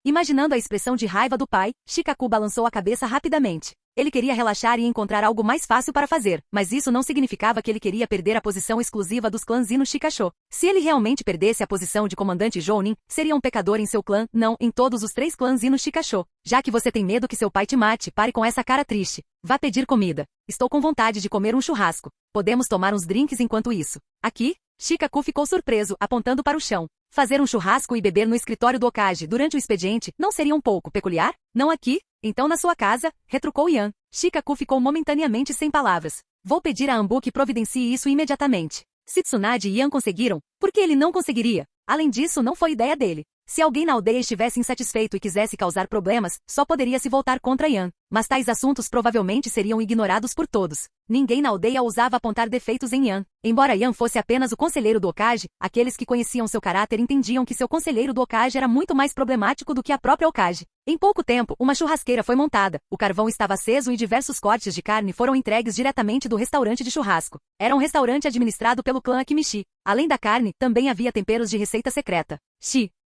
Imaginando a expressão de raiva do pai, Shikaku balançou a cabeça rapidamente. Ele queria relaxar e encontrar algo mais fácil para fazer, mas isso não significava que ele queria perder a posição exclusiva dos clãs Ino Shikasho. Se ele realmente perdesse a posição de comandante Jounin, seria um pecador em seu clã, não em todos os 3 clãs Ino Shikasho. Já que você tem medo que seu pai te mate, pare com essa cara triste. Vá pedir comida. Estou com vontade de comer um churrasco. Podemos tomar uns drinks enquanto isso. Aqui? Shikaku ficou surpreso, apontando para o chão. Fazer um churrasco e beber no escritório do Hokage durante o expediente não seria um pouco peculiar? Não aqui? Então na sua casa, retrucou Yan. Shikaku ficou momentaneamente sem palavras. Vou pedir a Anbu que providencie isso imediatamente. Se Tsunade e Yan conseguiram, por que ele não conseguiria? Além disso, não foi ideia dele. Se alguém na aldeia estivesse insatisfeito e quisesse causar problemas, só poderia se voltar contra Yan. Mas tais assuntos provavelmente seriam ignorados por todos. Ninguém na aldeia ousava apontar defeitos em Yan. Embora Yan fosse apenas o conselheiro do Hokage, aqueles que conheciam seu caráter entendiam que seu conselheiro do Hokage era muito mais problemático do que a própria Hokage. Em pouco tempo, uma churrasqueira foi montada, o carvão estava aceso e diversos cortes de carne foram entregues diretamente do restaurante de churrasco. Era um restaurante administrado pelo clã Akimishi. Além da carne, também havia temperos de receita secreta.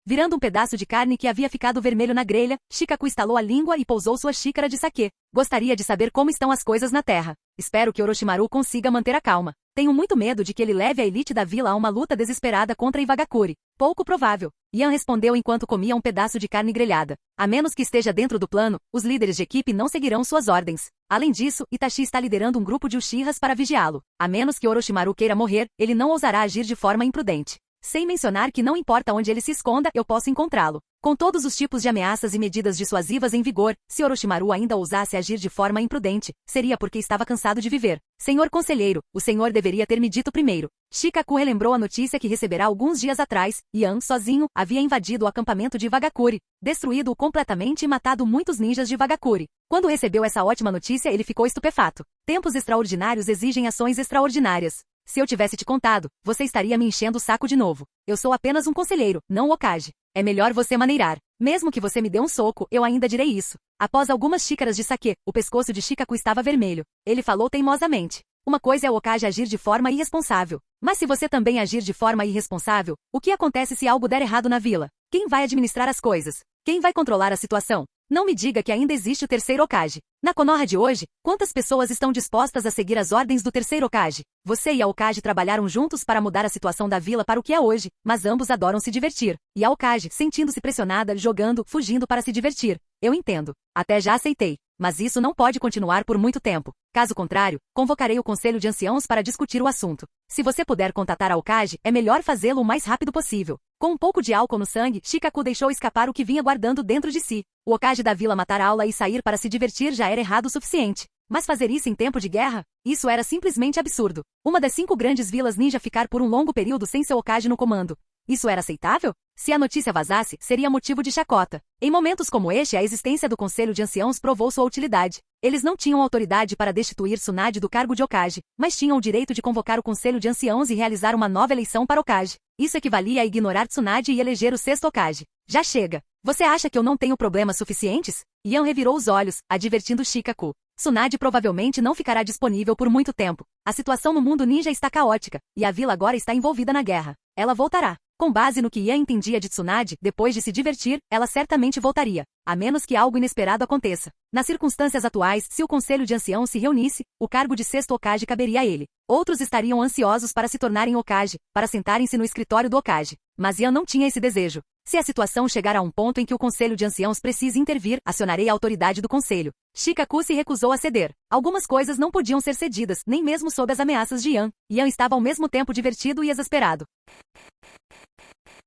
Virando um pedaço de carne que havia ficado vermelho na grelha, Shikaku estalou a língua e pousou sua xícara de saquê. Gostaria de saber como estão as coisas na terra. Espero que Orochimaru consiga manter a calma. Tenho muito medo de que ele leve a elite da vila a uma luta desesperada contra Iwagakure. Pouco provável. Yan respondeu enquanto comia um pedaço de carne grelhada. A menos que esteja dentro do plano, os líderes de equipe não seguirão suas ordens. Além disso, Itachi está liderando um grupo de Uchihas para vigiá-lo. A menos que Orochimaru queira morrer, ele não ousará agir de forma imprudente. Sem mencionar que não importa onde ele se esconda, eu posso encontrá-lo. Com todos os tipos de ameaças e medidas dissuasivas em vigor, se Orochimaru ainda ousasse agir de forma imprudente, seria porque estava cansado de viver. Senhor conselheiro, o senhor deveria ter me dito primeiro. Shikaku relembrou a notícia que receberá alguns dias atrás. Yan, sozinho, havia invadido o acampamento de Iwagakure, destruído-o completamente e matado muitos ninjas de Iwagakure. Quando recebeu essa ótima notícia, ele ficou estupefato. Tempos extraordinários exigem ações extraordinárias. Se eu tivesse te contado, você estaria me enchendo o saco de novo. Eu sou apenas um conselheiro, não o Hokage. É melhor você maneirar. Mesmo que você me dê um soco, eu ainda direi isso. Após algumas xícaras de saquê, o pescoço de Shikaku estava vermelho. Ele falou teimosamente. Uma coisa é o Hokage agir de forma irresponsável. Mas se você também agir de forma irresponsável, o que acontece se algo der errado na vila? Quem vai administrar as coisas? Quem vai controlar a situação? Não me diga que ainda existe o terceiro Hokage. Na Konoha de hoje, quantas pessoas estão dispostas a seguir as ordens do terceiro Hokage? Você e a Hokage trabalharam juntos para mudar a situação da vila para o que é hoje, mas ambos adoram se divertir. E a Hokage, sentindo-se pressionada, jogando, fugindo para se divertir. Eu entendo. Até já aceitei. mas isso não pode continuar por muito tempo. Caso contrário, convocarei o Conselho de Anciãos para discutir o assunto. Se você puder contatar a Hokage, é melhor fazê-lo o mais rápido possível. Com um pouco de álcool no sangue, Shikaku deixou escapar o que vinha guardando dentro de si. O Hokage da vila matar aula e sair para se divertir já era errado o suficiente. Mas fazer isso em tempo de guerra? Isso era simplesmente absurdo. Uma das 5 grandes vilas ninja ficar por um longo período sem seu Hokage no comando. Isso era aceitável? Se a notícia vazasse, seria motivo de chacota. Em momentos como este, a existência do Conselho de Anciãos provou sua utilidade. Eles não tinham autoridade para destituir Tsunade do cargo de Hokage, mas tinham o direito de convocar o Conselho de Anciãos e realizar uma nova eleição para Hokage. Isso equivalia a ignorar Tsunade e eleger o 6º Hokage. Já chega! Você acha que eu não tenho problemas suficientes? Yan revirou os olhos, advertindo Shikaku. Tsunade provavelmente não ficará disponível por muito tempo. A situação no mundo ninja está caótica, e a vila agora está envolvida na guerra. Ela voltará. Com base no que Yan entendia de Tsunade, depois de se divertir, ela certamente voltaria, a menos que algo inesperado aconteça. Nas circunstâncias atuais, se o Conselho de Anciãos se reunisse, o cargo de 6º Hokage caberia a ele. Outros estariam ansiosos para se tornarem Hokage, para sentarem-se no escritório do Hokage. Mas Yan não tinha esse desejo. Se a situação chegar a um ponto em que o Conselho de Anciãos precise intervir, acionarei a autoridade do Conselho. Shikaku se recusou a ceder. Algumas coisas não podiam ser cedidas, nem mesmo sob as ameaças de Yan. Yan estava ao mesmo tempo divertido e exasperado.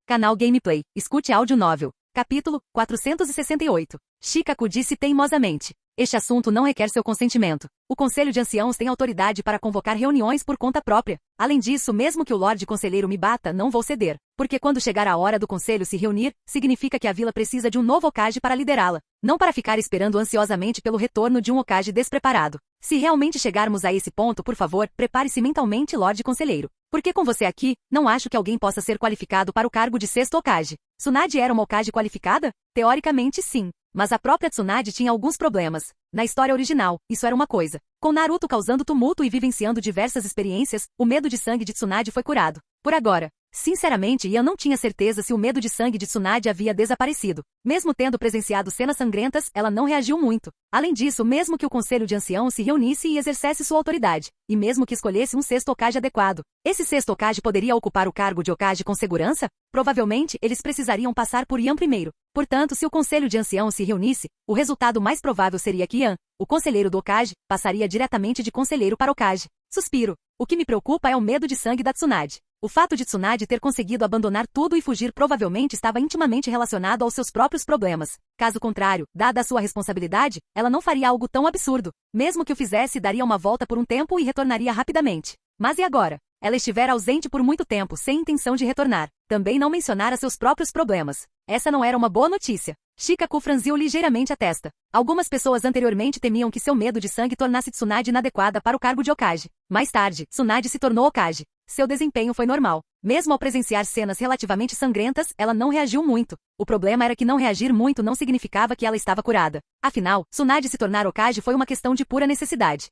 Canal Gameplay. Escute áudio novel. Capítulo 468. Shikaku disse teimosamente. Este assunto não requer seu consentimento. O Conselho de Anciãos tem autoridade para convocar reuniões por conta própria. Além disso, mesmo que o Lorde Conselheiro me bata, não vou ceder. Porque quando chegar a hora do Conselho se reunir, significa que a vila precisa de um novo Hokage para liderá-la. Não para ficar esperando ansiosamente pelo retorno de um Hokage despreparado. Se realmente chegarmos a esse ponto, por favor, prepare-se mentalmente, Lorde Conselheiro. Porque com você aqui, não acho que alguém possa ser qualificado para o cargo de 6º Hokage. Tsunade era uma Hokage qualificada? Teoricamente sim. Mas a própria Tsunade tinha alguns problemas. Na história original, isso era uma coisa. Com Naruto causando tumulto e vivenciando diversas experiências, o medo de sangue de Tsunade foi curado. Por agora, sinceramente, Yan não tinha certeza se o medo de sangue de Tsunade havia desaparecido. Mesmo tendo presenciado cenas sangrentas, ela não reagiu muito. Além disso, mesmo que o Conselho de Anciãos se reunisse e exercesse sua autoridade, e mesmo que escolhesse um 6º Hokage adequado, esse 6º Hokage poderia ocupar o cargo de Hokage com segurança? Provavelmente, eles precisariam passar por Yan primeiro. Portanto, se o Conselho de Anciãos se reunisse, o resultado mais provável seria que Yan, o conselheiro do Hokage, passaria diretamente de conselheiro para Hokage. Suspiro. O que me preocupa é o medo de sangue da Tsunade. O fato de Tsunade ter conseguido abandonar tudo e fugir provavelmente estava intimamente relacionado aos seus próprios problemas. Caso contrário, dada a sua responsabilidade, ela não faria algo tão absurdo. Mesmo que o fizesse, daria uma volta por um tempo e retornaria rapidamente. Mas e agora? Ela estivera ausente por muito tempo, sem intenção de retornar. Também não mencionara seus próprios problemas. Essa não era uma boa notícia. Shikaku franziu ligeiramente a testa. Algumas pessoas anteriormente temiam que seu medo de sangue tornasse Tsunade inadequada para o cargo de Hokage. Mais tarde, Tsunade se tornou Hokage. Seu desempenho foi normal. Mesmo ao presenciar cenas relativamente sangrentas, ela não reagiu muito. O problema era que não reagir muito não significava que ela estava curada. Afinal, Tsunade se tornar Hokage foi uma questão de pura necessidade.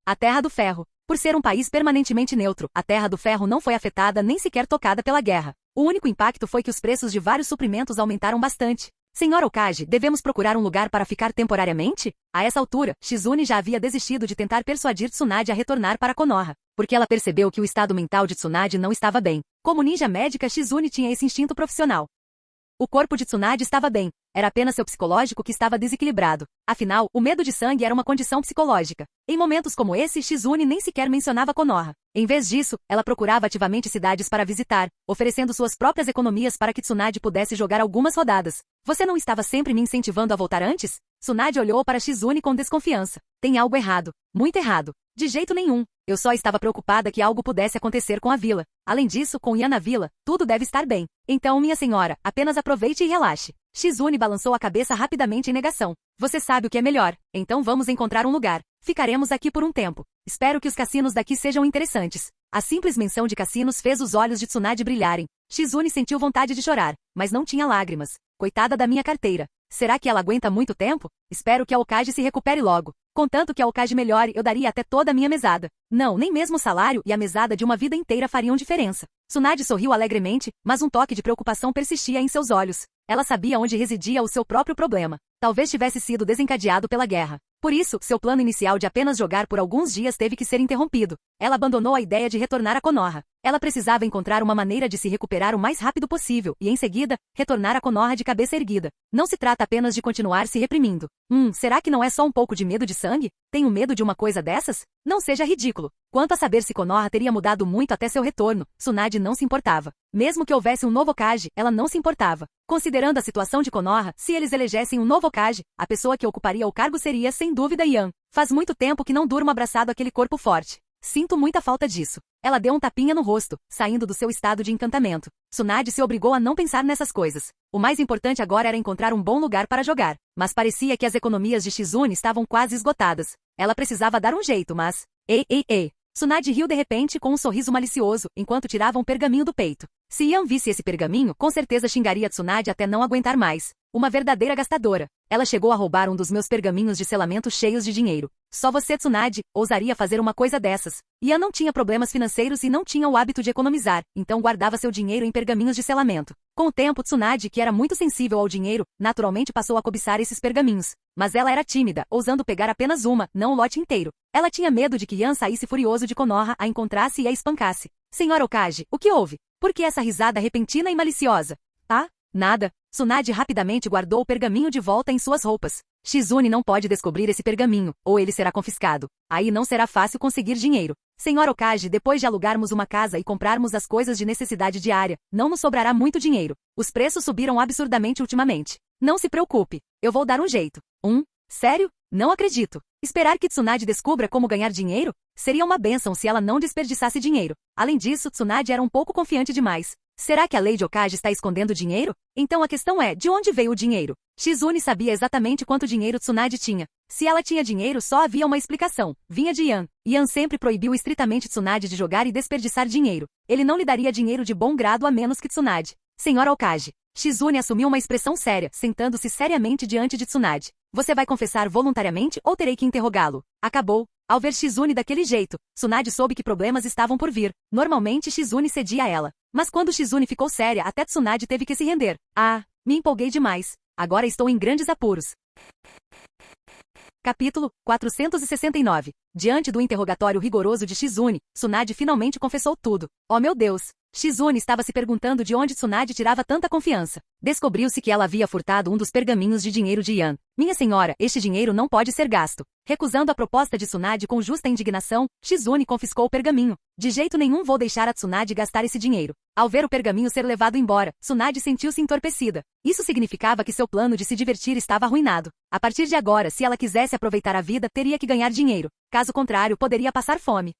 A Terra do Ferro. Por ser um país permanentemente neutro, a Terra do Ferro não foi afetada nem sequer tocada pela guerra. O único impacto foi que os preços de vários suprimentos aumentaram bastante. Senhora Hokage, devemos procurar um lugar para ficar temporariamente? A essa altura, Shizune já havia desistido de tentar persuadir Tsunade a retornar para Konoha, porque ela percebeu que o estado mental de Tsunade não estava bem. Como ninja médica, Shizune tinha esse instinto profissional. O corpo de Tsunade estava bem, era apenas seu psicológico que estava desequilibrado. Afinal, o medo de sangue era uma condição psicológica. Em momentos como esse, Shizune nem sequer mencionava Konoha. Em vez disso, ela procurava ativamente cidades para visitar, oferecendo suas próprias economias para que Tsunade pudesse jogar algumas rodadas. Você não estava sempre me incentivando a voltar antes? Tsunade olhou para Shizune com desconfiança. Tem algo errado. Muito errado. De jeito nenhum. Eu só estava preocupada que algo pudesse acontecer com a vila. Além disso, com Yan na vila, tudo deve estar bem. Então, minha senhora, apenas aproveite e relaxe. Shizune balançou a cabeça rapidamente em negação. Você sabe o que é melhor. Então vamos encontrar um lugar. Ficaremos aqui por um tempo. Espero que os cassinos daqui sejam interessantes. A simples menção de cassinos fez os olhos de Tsunade brilharem. Shizune sentiu vontade de chorar, mas não tinha lágrimas. Coitada da minha carteira. Será que ela aguenta muito tempo? Espero que a Hokage se recupere logo. Contanto que a Hokage melhore, eu daria até toda a minha mesada. Não, nem mesmo o salário e a mesada de uma vida inteira fariam diferença. Tsunade sorriu alegremente, mas um toque de preocupação persistia em seus olhos. Ela sabia onde residia o seu próprio problema. Talvez tivesse sido desencadeado pela guerra. Por isso, seu plano inicial de apenas jogar por alguns dias teve que ser interrompido. Ela abandonou a ideia de retornar a Konoha. Ela precisava encontrar uma maneira de se recuperar o mais rápido possível e, em seguida, retornar a Konoha de cabeça erguida. Não se trata apenas de continuar se reprimindo. Será que não é só um pouco de medo de sangue? Tenho medo de uma coisa dessas? Não seja ridículo. Quanto a saber se Konoha teria mudado muito até seu retorno, Tsunade não se importava. Mesmo que houvesse um novo Hokage, ela não se importava. Considerando a situação de Konoha, se eles elegessem um novo Hokage, a pessoa que ocuparia o cargo seria, sem dúvida, Yan. Faz muito tempo que não durmo abraçado àquele corpo forte. Sinto muita falta disso. Ela deu um tapinha no rosto, saindo do seu estado de encantamento. Tsunade se obrigou a não pensar nessas coisas. O mais importante agora era encontrar um bom lugar para jogar. Mas parecia que as economias de Shizune estavam quase esgotadas. Ela precisava dar um jeito, mas... Ei. Tsunade riu de repente com um sorriso malicioso, enquanto tirava um pergaminho do peito. Se Yan visse esse pergaminho, com certeza xingaria Tsunade até não aguentar mais. Uma verdadeira gastadora. Ela chegou a roubar um dos meus pergaminhos de selamento cheios de dinheiro. Só você, Tsunade, ousaria fazer uma coisa dessas. Yan não tinha problemas financeiros e não tinha o hábito de economizar, então guardava seu dinheiro em pergaminhos de selamento. Com o tempo, Tsunade, que era muito sensível ao dinheiro, naturalmente passou a cobiçar esses pergaminhos. Mas ela era tímida, ousando pegar apenas uma, não o lote inteiro. Ela tinha medo de que Yan saísse furioso de Konoha, a encontrasse e a espancasse. Senhora Hokage, o que houve? Por que essa risada repentina e maliciosa? Ah, nada. Tsunade rapidamente guardou o pergaminho de volta em suas roupas. Shizune não pode descobrir esse pergaminho, ou ele será confiscado. Aí não será fácil conseguir dinheiro. Senhora Hokage, depois de alugarmos uma casa e comprarmos as coisas de necessidade diária, não nos sobrará muito dinheiro. Os preços subiram absurdamente ultimamente. Não se preocupe, eu vou dar um jeito. Sério? Não acredito. Esperar que Tsunade descubra como ganhar dinheiro? Seria uma bênção se ela não desperdiçasse dinheiro. Além disso, Tsunade era um pouco confiante demais. Será que a Lady Hokage está escondendo dinheiro? Então a questão é, de onde veio o dinheiro? Shizune sabia exatamente quanto dinheiro Tsunade tinha. Se ela tinha dinheiro, só havia uma explicação. Vinha de Yan. Yan sempre proibiu estritamente Tsunade de jogar e desperdiçar dinheiro. Ele não lhe daria dinheiro de bom grado a menos que Tsunade. Senhora Hokage. Shizune assumiu uma expressão séria, sentando-se seriamente diante de Tsunade. Você vai confessar voluntariamente ou terei que interrogá-lo? Acabou. Ao ver Shizune daquele jeito, Tsunade soube que problemas estavam por vir. Normalmente Shizune cedia a ela. Mas quando Shizune ficou séria, até Tsunade teve que se render. Me empolguei demais. Agora estou em grandes apuros. Capítulo 469. Diante do interrogatório rigoroso de Shizune, Tsunade finalmente confessou tudo. Oh meu Deus! Shizune estava se perguntando de onde Tsunade tirava tanta confiança. Descobriu-se que ela havia furtado um dos pergaminhos de dinheiro de Yan. Minha senhora, este dinheiro não pode ser gasto. Recusando a proposta de Tsunade com justa indignação, Shizune confiscou o pergaminho. De jeito nenhum vou deixar a Tsunade gastar esse dinheiro. Ao ver o pergaminho ser levado embora, Tsunade sentiu-se entorpecida. Isso significava que seu plano de se divertir estava arruinado. A partir de agora, se ela quisesse aproveitar a vida, teria que ganhar dinheiro. Caso contrário, poderia passar fome.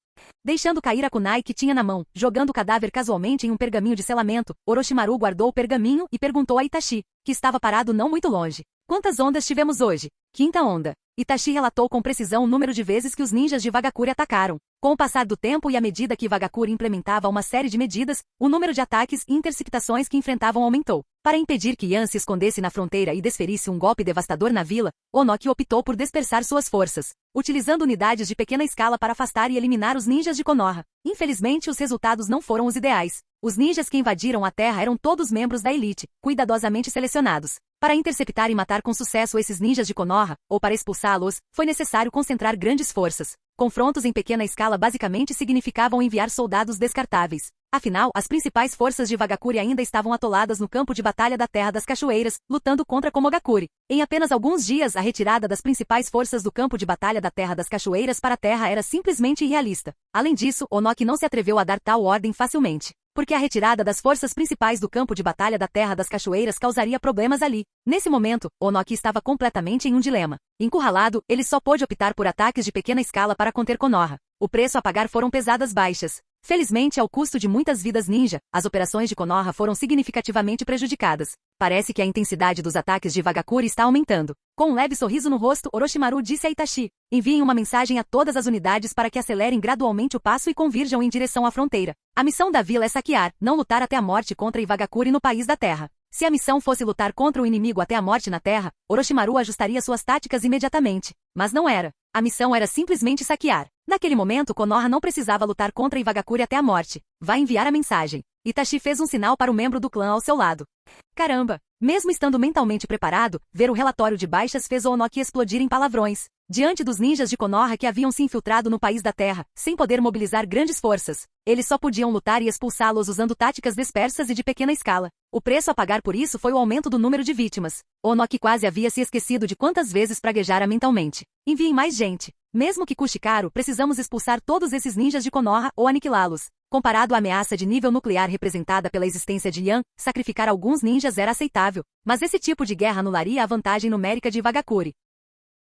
Deixando cair a kunai que tinha na mão, jogando o cadáver casualmente em um pergaminho de selamento, Orochimaru guardou o pergaminho e perguntou a Itachi, que estava parado não muito longe. Quantas ondas tivemos hoje? Quinta onda. Itachi relatou com precisão o número de vezes que os ninjas de Vagakuri atacaram. Com o passar do tempo e à medida que Vagakuri implementava uma série de medidas, o número de ataques e interceptações que enfrentavam aumentou. Para impedir que Yan se escondesse na fronteira e desferisse um golpe devastador na vila, Onoki optou por dispersar suas forças, utilizando unidades de pequena escala para afastar e eliminar os ninjas de Konoha. Infelizmente, os resultados não foram os ideais. Os ninjas que invadiram a Terra eram todos membros da elite, cuidadosamente selecionados. Para interceptar e matar com sucesso esses ninjas de Konoha, ou para expulsá-los, foi necessário concentrar grandes forças. Confrontos em pequena escala basicamente significavam enviar soldados descartáveis. Afinal, as principais forças de Vagakuri ainda estavam atoladas no campo de batalha da Terra das Cachoeiras, lutando contra Komogakuri. Em apenas alguns dias, a retirada das principais forças do campo de batalha da Terra das Cachoeiras para a Terra era simplesmente irrealista. Além disso, Onoki não se atreveu a dar tal ordem facilmente, porque a retirada das forças principais do campo de batalha da Terra das Cachoeiras causaria problemas ali. Nesse momento, Onoki estava completamente em um dilema. Encurralado, ele só pôde optar por ataques de pequena escala para conter Konoha. O preço a pagar foram pesadas baixas. Felizmente, ao custo de muitas vidas ninja, as operações de Konoha foram significativamente prejudicadas. Parece que a intensidade dos ataques de Vagakuri está aumentando. Com um leve sorriso no rosto, Orochimaru disse a Itachi: enviem uma mensagem a todas as unidades para que acelerem gradualmente o passo e convirjam em direção à fronteira. A missão da vila é saquear, não lutar até a morte contra Ivagakuri no país da Terra. Se a missão fosse lutar contra o inimigo até a morte na Terra, Orochimaru ajustaria suas táticas imediatamente. Mas não era. A missão era simplesmente saquear. Naquele momento, Konoha não precisava lutar contra Iwagakure até a morte. Vai enviar a mensagem. Itachi fez um sinal para o membro do clã ao seu lado. Caramba! Mesmo estando mentalmente preparado, ver o relatório de baixas fez Onoki explodir em palavrões. Diante dos ninjas de Konoha que haviam se infiltrado no país da terra, sem poder mobilizar grandes forças, eles só podiam lutar e expulsá-los usando táticas dispersas e de pequena escala. O preço a pagar por isso foi o aumento do número de vítimas. Onoki quase havia se esquecido de quantas vezes praguejara mentalmente. Enviem mais gente. Mesmo que custe caro, precisamos expulsar todos esses ninjas de Konoha ou aniquilá-los. Comparado à ameaça de nível nuclear representada pela existência de Yan, sacrificar alguns ninjas era aceitável, mas esse tipo de guerra anularia a vantagem numérica de Iwagakure.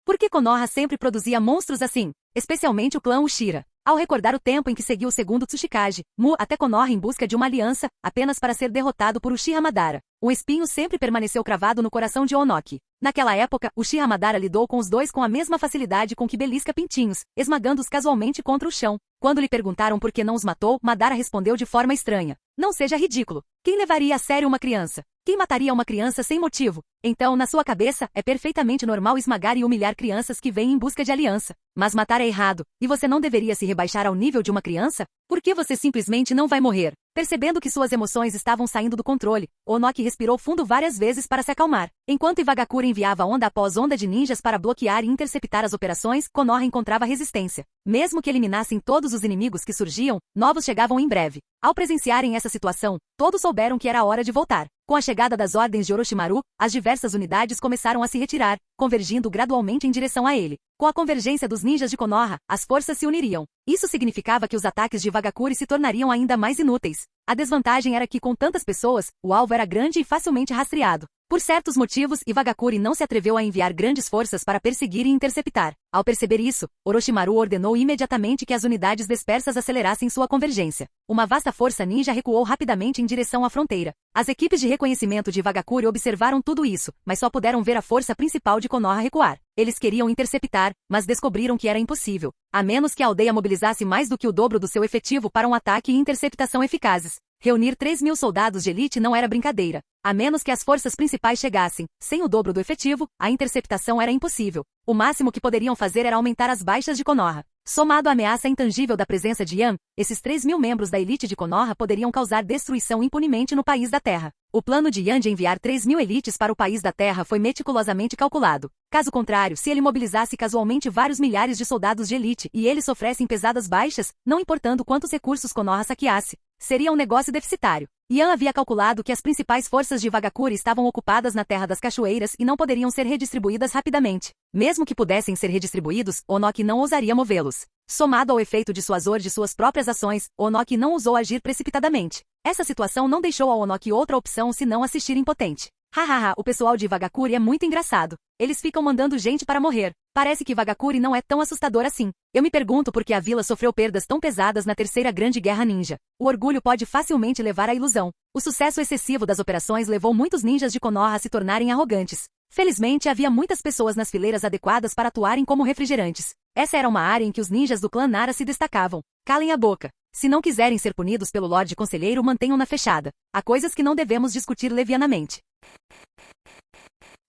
Por que Konoha sempre produzia monstros assim? Especialmente o clã Uchiha. Ao recordar o tempo em que seguiu o segundo Tsuchikage, Mu até Konoha em busca de uma aliança, apenas para ser derrotado por Uchiha Madara. Um espinho sempre permaneceu cravado no coração de Onoki. Naquela época, Uchiha Madara lidou com os dois com a mesma facilidade com que belisca pintinhos, esmagando-os casualmente contra o chão. Quando lhe perguntaram por que não os matou, Madara respondeu de forma estranha. Não seja ridículo. Quem levaria a sério uma criança? Quem mataria uma criança sem motivo? Então, na sua cabeça, é perfeitamente normal esmagar e humilhar crianças que vêm em busca de aliança. Mas matar é errado, e você não deveria se rebaixar ao nível de uma criança? Por que você simplesmente não vai morrer? Percebendo que suas emoções estavam saindo do controle, Onoki respirou fundo várias vezes para se acalmar. Enquanto Iwagakure enviava onda após onda de ninjas para bloquear e interceptar as operações, Konoha encontrava resistência. Mesmo que eliminassem todos os inimigos que surgiam, novos chegavam em breve. Ao presenciarem essa situação, todos souberam que era hora de voltar. Com a chegada das ordens de Orochimaru, as diversas unidades começaram a se retirar, convergindo gradualmente em direção a ele. Com a convergência dos ninjas de Konoha, as forças se uniriam. Isso significava que os ataques de Iwagakure se tornariam ainda mais inúteis. A desvantagem era que, com tantas pessoas, o alvo era grande e facilmente rastreado. Por certos motivos, Iwagakure não se atreveu a enviar grandes forças para perseguir e interceptar. Ao perceber isso, Orochimaru ordenou imediatamente que as unidades dispersas acelerassem sua convergência. Uma vasta força ninja recuou rapidamente em direção à fronteira. As equipes de reconhecimento de Iwagakure observaram tudo isso, mas só puderam ver a força principal de Konoha recuar. Eles queriam interceptar, mas descobriram que era impossível, a menos que a aldeia mobilizasse mais do que o dobro do seu efetivo para um ataque e interceptação eficazes. Reunir 3.000 soldados de elite não era brincadeira. A menos que as forças principais chegassem, sem o dobro do efetivo, a interceptação era impossível. O máximo que poderiam fazer era aumentar as baixas de Konoha. Somado à ameaça intangível da presença de Yan, esses 3.000 membros da elite de Konoha poderiam causar destruição impunemente no país da Terra. O plano de Yan de enviar 3.000 elites para o país da Terra foi meticulosamente calculado. Caso contrário, se ele mobilizasse casualmente vários milhares de soldados de elite e eles sofressem pesadas baixas, não importando quantos recursos Konoha saqueasse, seria um negócio deficitário. Yan havia calculado que as principais forças de Iwagakure estavam ocupadas na Terra das Cachoeiras e não poderiam ser redistribuídas rapidamente. Mesmo que pudessem ser redistribuídos, Onoki não ousaria movê-los. Somado ao efeito dissuasor de suas próprias ações, Onoki não ousou agir precipitadamente. Essa situação não deixou a Onoki outra opção senão assistir impotente. Hahaha, o pessoal de Iwagakure é muito engraçado. Eles ficam mandando gente para morrer. Parece que Iwagakure não é tão assustador assim. Eu me pergunto por que a vila sofreu perdas tão pesadas na Terceira Grande Guerra Ninja. O orgulho pode facilmente levar à ilusão. O sucesso excessivo das operações levou muitos ninjas de Konoha a se tornarem arrogantes. Felizmente, havia muitas pessoas nas fileiras adequadas para atuarem como refrigerantes. Essa era uma área em que os ninjas do clã Nara se destacavam. Calem a boca. Se não quiserem ser punidos pelo Lorde Conselheiro, mantenham-na fechada. Há coisas que não devemos discutir levianamente.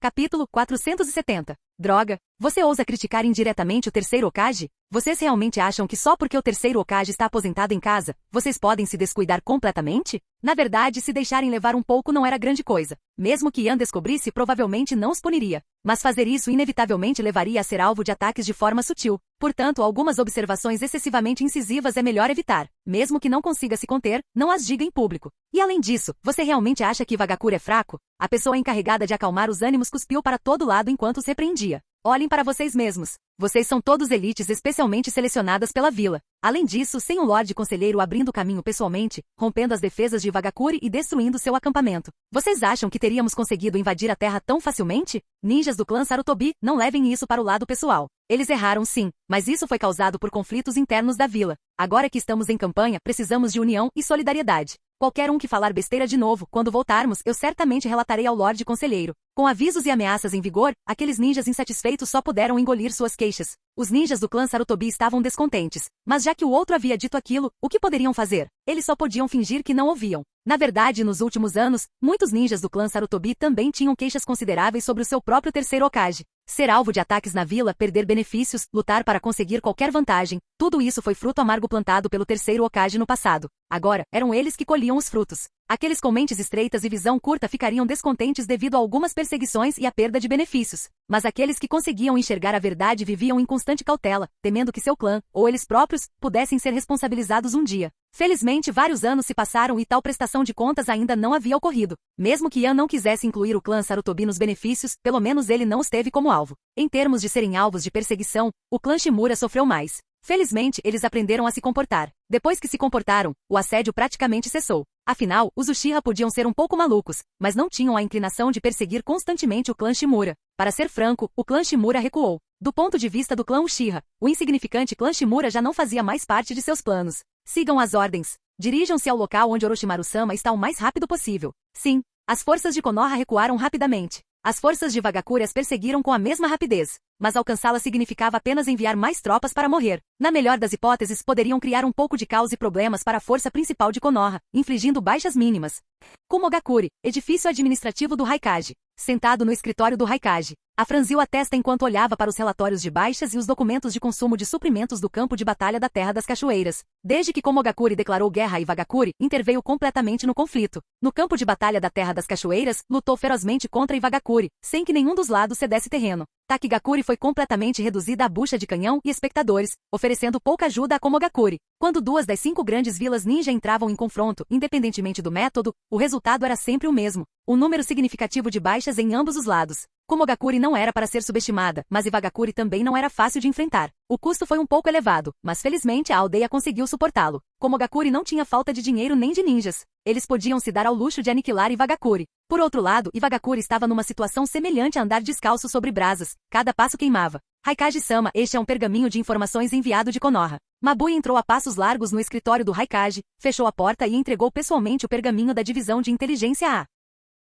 Capítulo 470. Droga, você ousa criticar indiretamente o terceiro Hokage? Vocês realmente acham que só porque o terceiro Hokage está aposentado em casa, vocês podem se descuidar completamente? Na verdade, se deixarem levar um pouco não era grande coisa. Mesmo que Yan descobrisse, provavelmente não os puniria. Mas fazer isso inevitavelmente levaria a ser alvo de ataques de forma sutil. Portanto, algumas observações excessivamente incisivas é melhor evitar. Mesmo que não consiga se conter, não as diga em público. E além disso, você realmente acha que Iwagakure é fraco? A pessoa encarregada de acalmar os ânimos cuspiu para todo lado enquanto os repreendia. Olhem para vocês mesmos. Vocês são todos elites especialmente selecionadas pela vila. Além disso, sem o Lorde Conselheiro abrindo caminho pessoalmente, rompendo as defesas de Iwagakure e destruindo seu acampamento. Vocês acham que teríamos conseguido invadir a terra tão facilmente? Ninjas do clã Sarutobi, não levem isso para o lado pessoal. Eles erraram sim, mas isso foi causado por conflitos internos da vila. Agora que estamos em campanha, precisamos de união e solidariedade. Qualquer um que falar besteira de novo, quando voltarmos, eu certamente relatarei ao Lorde Conselheiro. Com avisos e ameaças em vigor, aqueles ninjas insatisfeitos só puderam engolir suas queixas. Os ninjas do clã Sarutobi estavam descontentes. Mas já que o outro havia dito aquilo, o que poderiam fazer? Eles só podiam fingir que não ouviam. Na verdade, nos últimos anos, muitos ninjas do clã Sarutobi também tinham queixas consideráveis sobre o seu próprio terceiro Hokage. Ser alvo de ataques na vila, perder benefícios, lutar para conseguir qualquer vantagem, tudo isso foi fruto amargo plantado pelo terceiro Hokage no passado. Agora, eram eles que colhiam os frutos. Aqueles com mentes estreitas e visão curta ficariam descontentes devido a algumas perseguições e a perda de benefícios. Mas aqueles que conseguiam enxergar a verdade viviam em constante cautela, temendo que seu clã, ou eles próprios, pudessem ser responsabilizados um dia. Felizmente, vários anos se passaram e tal prestação de contas ainda não havia ocorrido. Mesmo que Yan não quisesse incluir o clã Sarutobi nos benefícios, pelo menos ele não os teve como alvo. Em termos de serem alvos de perseguição, o clã Shimura sofreu mais. Felizmente, eles aprenderam a se comportar. Depois que se comportaram, o assédio praticamente cessou. Afinal, os Uchiha podiam ser um pouco malucos, mas não tinham a inclinação de perseguir constantemente o clã Shimura. Para ser franco, o clã Shimura recuou. Do ponto de vista do clã Uchiha, o insignificante clã Shimura já não fazia mais parte de seus planos. Sigam as ordens. Dirijam-se ao local onde Orochimaru-sama está o mais rápido possível. Sim, as forças de Konoha recuaram rapidamente. As forças de Vagakuri as perseguiram com a mesma rapidez, mas alcançá-la significava apenas enviar mais tropas para morrer. Na melhor das hipóteses, poderiam criar um pouco de caos e problemas para a força principal de Konoha, infligindo baixas mínimas. Kumogakure, edifício administrativo do Raikage. Sentado no escritório do Raikage, franziu a testa enquanto olhava para os relatórios de baixas e os documentos de consumo de suprimentos do campo de batalha da Terra das Cachoeiras. Desde que Komogakure declarou guerra a Iwagakure, interveio completamente no conflito. No campo de batalha da Terra das Cachoeiras, lutou ferozmente contra Iwagakure, sem que nenhum dos lados cedesse terreno. Takigakure foi completamente reduzida a bucha de canhão e espectadores, oferecendo pouca ajuda a Komogakure. Quando duas das 5 grandes vilas ninja entravam em confronto, independentemente do método, o resultado era sempre o mesmo. Um número significativo de baixas em ambos os lados. Komogakure não era para ser subestimada, mas Iwagakure também não era fácil de enfrentar. O custo foi um pouco elevado, mas felizmente a aldeia conseguiu suportá-lo. Komogakure não tinha falta de dinheiro nem de ninjas. Eles podiam se dar ao luxo de aniquilar Iwagakure. Por outro lado, Iwagakure estava numa situação semelhante a andar descalço sobre brasas. Cada passo queimava. Raikage-sama, este é um pergaminho de informações enviado de Konoha. Mabui entrou a passos largos no escritório do Raikage, fechou a porta e entregou pessoalmente o pergaminho da divisão de inteligência a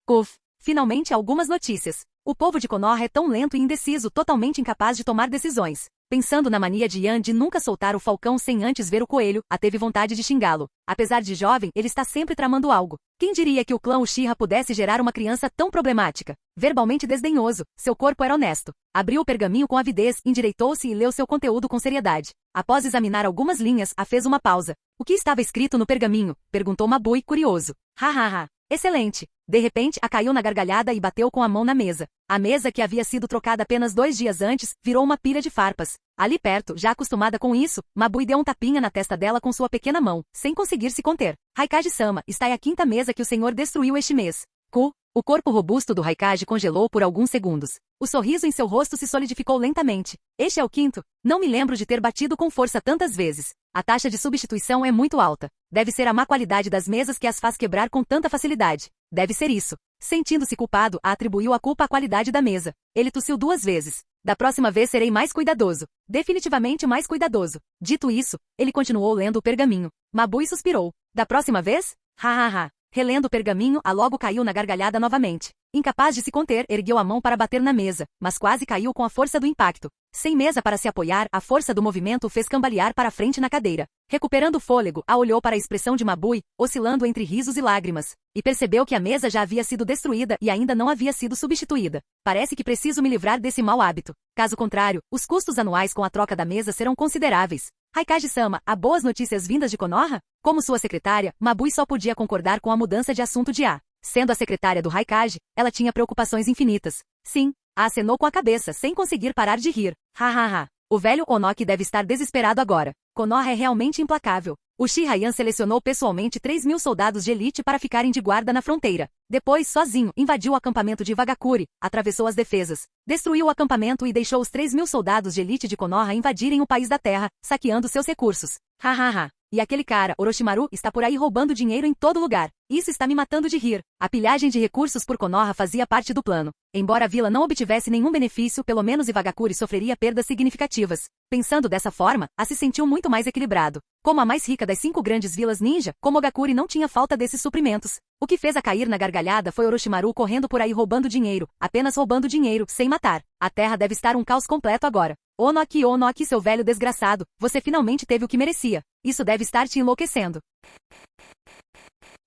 Kuf. Finalmente algumas notícias. O povo de Konoha é tão lento e indeciso, totalmente incapaz de tomar decisões. Pensando na mania de Yan de nunca soltar o falcão sem antes ver o coelho, teve vontade de xingá-lo. Apesar de jovem, ele está sempre tramando algo. Quem diria que o clã Uchiha pudesse gerar uma criança tão problemática? Verbalmente desdenhoso, seu corpo era honesto. Abriu o pergaminho com avidez, endireitou-se e leu seu conteúdo com seriedade. Após examinar algumas linhas, fez uma pausa. O que estava escrito no pergaminho? Perguntou Mabui, curioso. Hahaha. Excelente. De repente, caiu na gargalhada e bateu com a mão na mesa. A mesa, que havia sido trocada apenas 2 dias antes, virou uma pilha de farpas. Ali perto, já acostumada com isso, Mabui deu um tapinha na testa dela com sua pequena mão, sem conseguir se conter. Raikage-sama, está aí a 5ª mesa que o senhor destruiu este mês. O corpo robusto do Raikage congelou por alguns segundos. O sorriso em seu rosto se solidificou lentamente. Este é o 5º? Não me lembro de ter batido com força tantas vezes. A taxa de substituição é muito alta. Deve ser a má qualidade das mesas que as faz quebrar com tanta facilidade. Deve ser isso. Sentindo-se culpado, atribuiu a culpa à qualidade da mesa. Ele tossiu 2 vezes. Da próxima vez serei mais cuidadoso. Definitivamente mais cuidadoso. Dito isso, ele continuou lendo o pergaminho. Mabui suspirou. Da próxima vez? Hahaha. Relendo o pergaminho, logo caiu na gargalhada novamente. Incapaz de se conter, ergueu a mão para bater na mesa, mas quase caiu com a força do impacto. Sem mesa para se apoiar, a força do movimento o fez cambalear para frente na cadeira. Recuperando o fôlego, olhou para a expressão de Mabui, oscilando entre risos e lágrimas, e percebeu que a mesa já havia sido destruída e ainda não havia sido substituída. Parece que preciso me livrar desse mau hábito. Caso contrário, os custos anuais com a troca da mesa serão consideráveis. Raikage-sama, há boas notícias vindas de Konoha? Como sua secretária, Mabui só podia concordar com a mudança de assunto de A. Sendo a secretária do Raikage, ela tinha preocupações infinitas. Sim, acenou com a cabeça, sem conseguir parar de rir. Hahaha. O velho Onoki deve estar desesperado agora. Konoha é realmente implacável. Uchiha Yan selecionou pessoalmente 3.000 soldados de elite para ficarem de guarda na fronteira. Depois, sozinho, invadiu o acampamento de Iwagakure, atravessou as defesas, destruiu o acampamento e deixou os 3.000 soldados de elite de Konoha invadirem o país da terra, saqueando seus recursos. Hahaha. E aquele cara, Orochimaru, está por aí roubando dinheiro em todo lugar. Isso está me matando de rir. A pilhagem de recursos por Konoha fazia parte do plano. Embora a vila não obtivesse nenhum benefício, pelo menos Iwagakure sofreria perdas significativas. Pensando dessa forma, se sentiu muito mais equilibrado. Como a mais rica das 5 grandes vilas ninja, Komogakure não tinha falta desses suprimentos. O que fez a cair na gargalhada foi Orochimaru correndo por aí roubando dinheiro, apenas roubando dinheiro, sem matar. A terra deve estar um caos completo agora. Onoki, seu velho desgraçado, você finalmente teve o que merecia. Isso deve estar te enlouquecendo.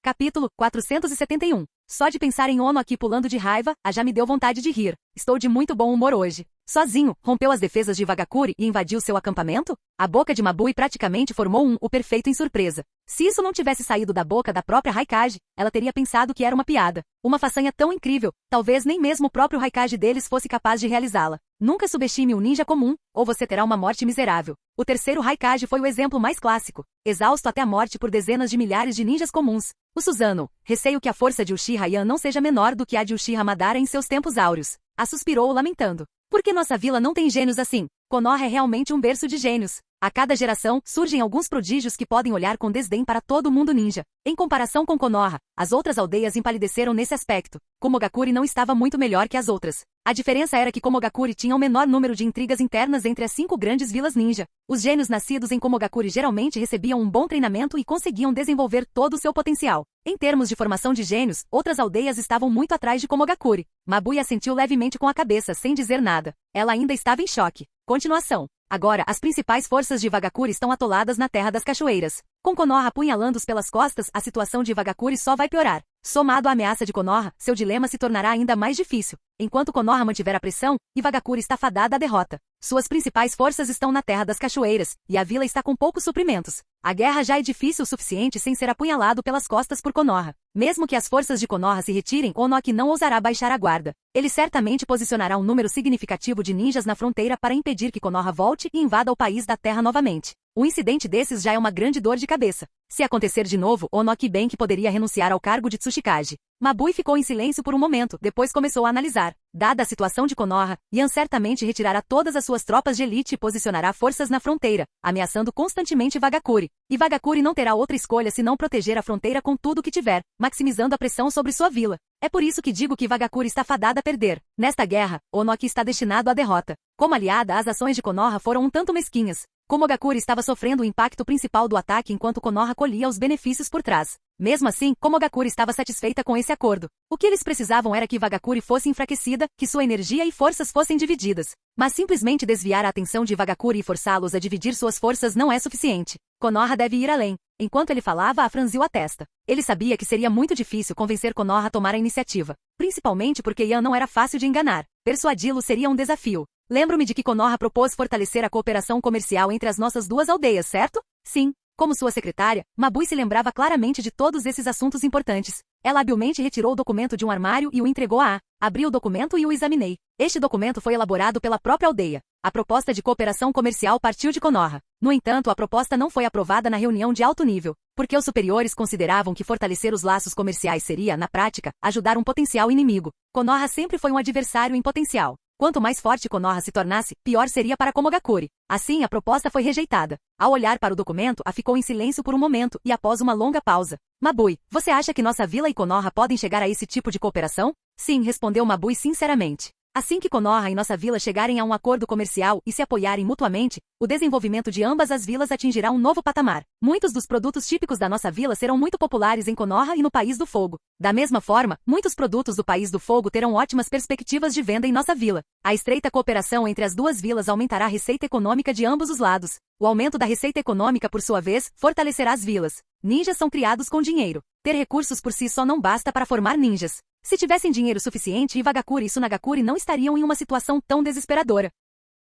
Capítulo 471. Só de pensar em Ono aqui pulando de raiva, já me deu vontade de rir. Estou de muito bom humor hoje. Sozinho, rompeu as defesas de Vagakuri e invadiu seu acampamento? A boca de Mabui praticamente formou o perfeito em surpresa. Se isso não tivesse saído da boca da própria Raikage, ela teria pensado que era uma piada. Uma façanha tão incrível, talvez nem mesmo o próprio Raikage deles fosse capaz de realizá-la. Nunca subestime um ninja comum, ou você terá uma morte miserável. O terceiro Raikage foi o exemplo mais clássico, exausto até a morte por dezenas de milhares de ninjas comuns. O Susanoo, receio que a força de Uchiha Yan não seja menor do que a de Uchiha Madara em seus tempos áureos. A suspirou lamentando. Por que nossa vila não tem gênios assim? Konoha é realmente um berço de gênios. A cada geração, surgem alguns prodígios que podem olhar com desdém para todo o mundo ninja. Em comparação com Konoha, as outras aldeias empalideceram nesse aspecto. Komogakuri não estava muito melhor que as outras. A diferença era que Komogakuri tinha o menor número de intrigas internas entre as 5 grandes vilas ninja. Os gênios nascidos em Komogakuri geralmente recebiam um bom treinamento e conseguiam desenvolver todo o seu potencial. Em termos de formação de gênios, outras aldeias estavam muito atrás de Komogakuri. Mabui assentiu levemente com a cabeça sem dizer nada. Ela ainda estava em choque. Continuação. Agora, as principais forças de Vagakuri estão atoladas na Terra das Cachoeiras. Com Konoha apunhalando-os pelas costas, a situação de Vagakuri só vai piorar. Somado à ameaça de Konoha, seu dilema se tornará ainda mais difícil. Enquanto Konoha mantiver a pressão, Vagakuri está fadada à derrota. Suas principais forças estão na Terra das Cachoeiras, e a vila está com poucos suprimentos. A guerra já é difícil o suficiente sem ser apunhalado pelas costas por Konoha. Mesmo que as forças de Konoha se retirem, Onoki não ousará baixar a guarda. Ele certamente posicionará um número significativo de ninjas na fronteira para impedir que Konoha volte e invada o país da Terra novamente. Um incidente desses já é uma grande dor de cabeça. Se acontecer de novo, Onoki bem que poderia renunciar ao cargo de Tsuchikage. Mabui ficou em silêncio por um momento, depois começou a analisar. Dada a situação de Konoha, Yan certamente retirará todas as suas tropas de elite e posicionará forças na fronteira, ameaçando constantemente Vagakuri. E Vagakuri não terá outra escolha senão proteger a fronteira com tudo o que tiver, maximizando a pressão sobre sua vila. É por isso que digo que Vagakuri está fadada a perder. Nesta guerra, Onoki está destinado à derrota. Como aliada, as ações de Konoha foram um tanto mesquinhas. Komogakuri estava sofrendo o impacto principal do ataque enquanto Konoha colhia os benefícios por trás. Mesmo assim, Komogakuri estava satisfeita com esse acordo. O que eles precisavam era que Vagakuri fosse enfraquecida, que sua energia e forças fossem divididas. Mas simplesmente desviar a atenção de Vagakuri e forçá-los a dividir suas forças não é suficiente. Konoha deve ir além. Enquanto ele falava, franziu a testa. Ele sabia que seria muito difícil convencer Konoha a tomar a iniciativa. Principalmente porque Yan não era fácil de enganar. Persuadi-lo seria um desafio. Lembro-me de que Konoha propôs fortalecer a cooperação comercial entre as nossas duas aldeias, certo? Sim. Como sua secretária, Mabui se lembrava claramente de todos esses assuntos importantes. Ela habilmente retirou o documento de um armário e o entregou a. Abri o documento e o examinei. Este documento foi elaborado pela própria aldeia. A proposta de cooperação comercial partiu de Konoha. No entanto, a proposta não foi aprovada na reunião de alto nível, porque os superiores consideravam que fortalecer os laços comerciais seria, na prática, ajudar um potencial inimigo. Konoha sempre foi um adversário em potencial. Quanto mais forte Konoha se tornasse, pior seria para Komogakuri. Assim, a proposta foi rejeitada. Ao olhar para o documento, ficou em silêncio por um momento e após uma longa pausa. Mabui, você acha que nossa vila e Konoha podem chegar a esse tipo de cooperação? Sim, respondeu Mabui sinceramente. Assim que Konoha e nossa vila chegarem a um acordo comercial e se apoiarem mutuamente, o desenvolvimento de ambas as vilas atingirá um novo patamar. Muitos dos produtos típicos da nossa vila serão muito populares em Konoha e no País do Fogo. Da mesma forma, muitos produtos do País do Fogo terão ótimas perspectivas de venda em nossa vila. A estreita cooperação entre as duas vilas aumentará a receita econômica de ambos os lados. O aumento da receita econômica, por sua vez, fortalecerá as vilas. Ninjas são criados com dinheiro. Ter recursos por si só não basta para formar ninjas. Se tivessem dinheiro suficiente, Ivagakuri e Sunagakuri não estariam em uma situação tão desesperadora.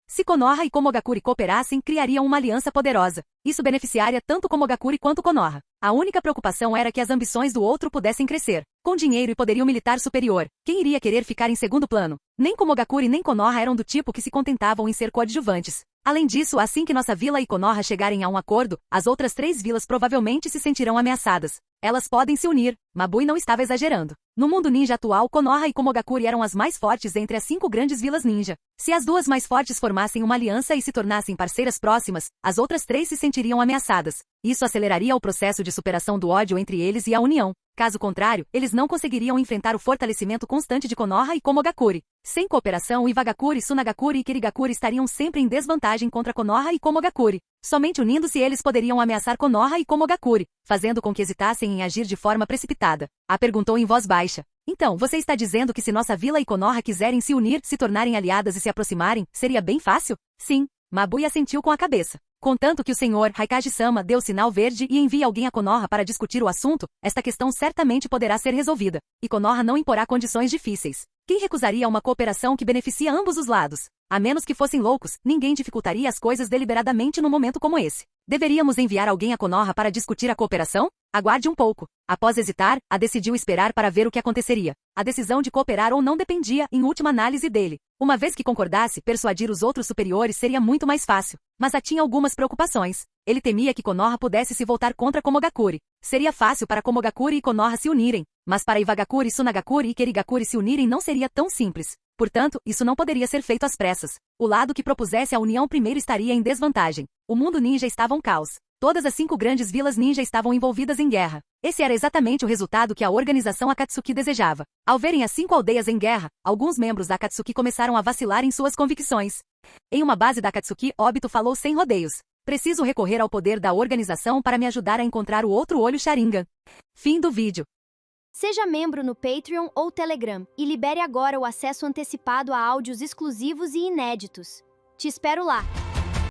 Se Konoha e Komogakuri cooperassem, criariam uma aliança poderosa. Isso beneficiaria tanto Komogakuri quanto Konoha. A única preocupação era que as ambições do outro pudessem crescer. Com dinheiro e poderio militar superior, quem iria querer ficar em segundo plano? Nem Komogakuri nem Konoha eram do tipo que se contentavam em ser coadjuvantes. Além disso, assim que nossa vila e Konoha chegarem a um acordo, as outras 3 vilas provavelmente se sentirão ameaçadas. Elas podem se unir. Mabui não estava exagerando. No mundo ninja atual, Konoha e Komogakuri eram as mais fortes entre as 5 grandes vilas ninja. Se as duas mais fortes formassem uma aliança e se tornassem parceiras próximas, as outras 3 se sentiriam ameaçadas. Isso aceleraria o processo de superação do ódio entre eles e a união. Caso contrário, eles não conseguiriam enfrentar o fortalecimento constante de Konoha e Komogakuri. Sem cooperação, Ivagakuri, Sunagakuri e Kirigakuri estariam sempre em desvantagem contra Konoha e Komogakuri. Somente unindo-se eles poderiam ameaçar Konoha e Komogakuri, fazendo com que hesitassem em agir de forma precipitada. A perguntou em voz baixa. Então, você está dizendo que se nossa vila e Konoha quiserem se unir, se tornarem aliadas e se aproximarem, seria bem fácil? Sim. Mabui assentiu com a cabeça. Contanto que o senhor Raikage-sama dê o sinal verde e envie alguém a Konoha para discutir o assunto, esta questão certamente poderá ser resolvida, e Konoha não imporá condições difíceis. Quem recusaria uma cooperação que beneficia ambos os lados? A menos que fossem loucos, ninguém dificultaria as coisas deliberadamente num momento como esse. Deveríamos enviar alguém a Konoha para discutir a cooperação? Aguarde um pouco. Após hesitar, a decidiu esperar para ver o que aconteceria. A decisão de cooperar ou não dependia, em última análise, dele. Uma vez que concordasse, persuadir os outros superiores seria muito mais fácil. Mas tinha algumas preocupações. Ele temia que Konoha pudesse se voltar contra Komogakure. Seria fácil para Komogakure e Konoha se unirem, mas para Iwagakure, Sunagakure e Kerigakure se unirem não seria tão simples. Portanto, isso não poderia ser feito às pressas. O lado que propusesse a união primeiro estaria em desvantagem. O mundo ninja estava um caos. Todas as 5 grandes vilas ninja estavam envolvidas em guerra. Esse era exatamente o resultado que a organização Akatsuki desejava. Ao verem as 5 aldeias em guerra, alguns membros da Akatsuki começaram a vacilar em suas convicções. Em uma base da Akatsuki, Obito falou sem rodeios. Preciso recorrer ao poder da organização para me ajudar a encontrar o outro olho Sharingan. Fim do vídeo. Seja membro no Patreon ou Telegram e libere agora o acesso antecipado a áudios exclusivos e inéditos. Te espero lá!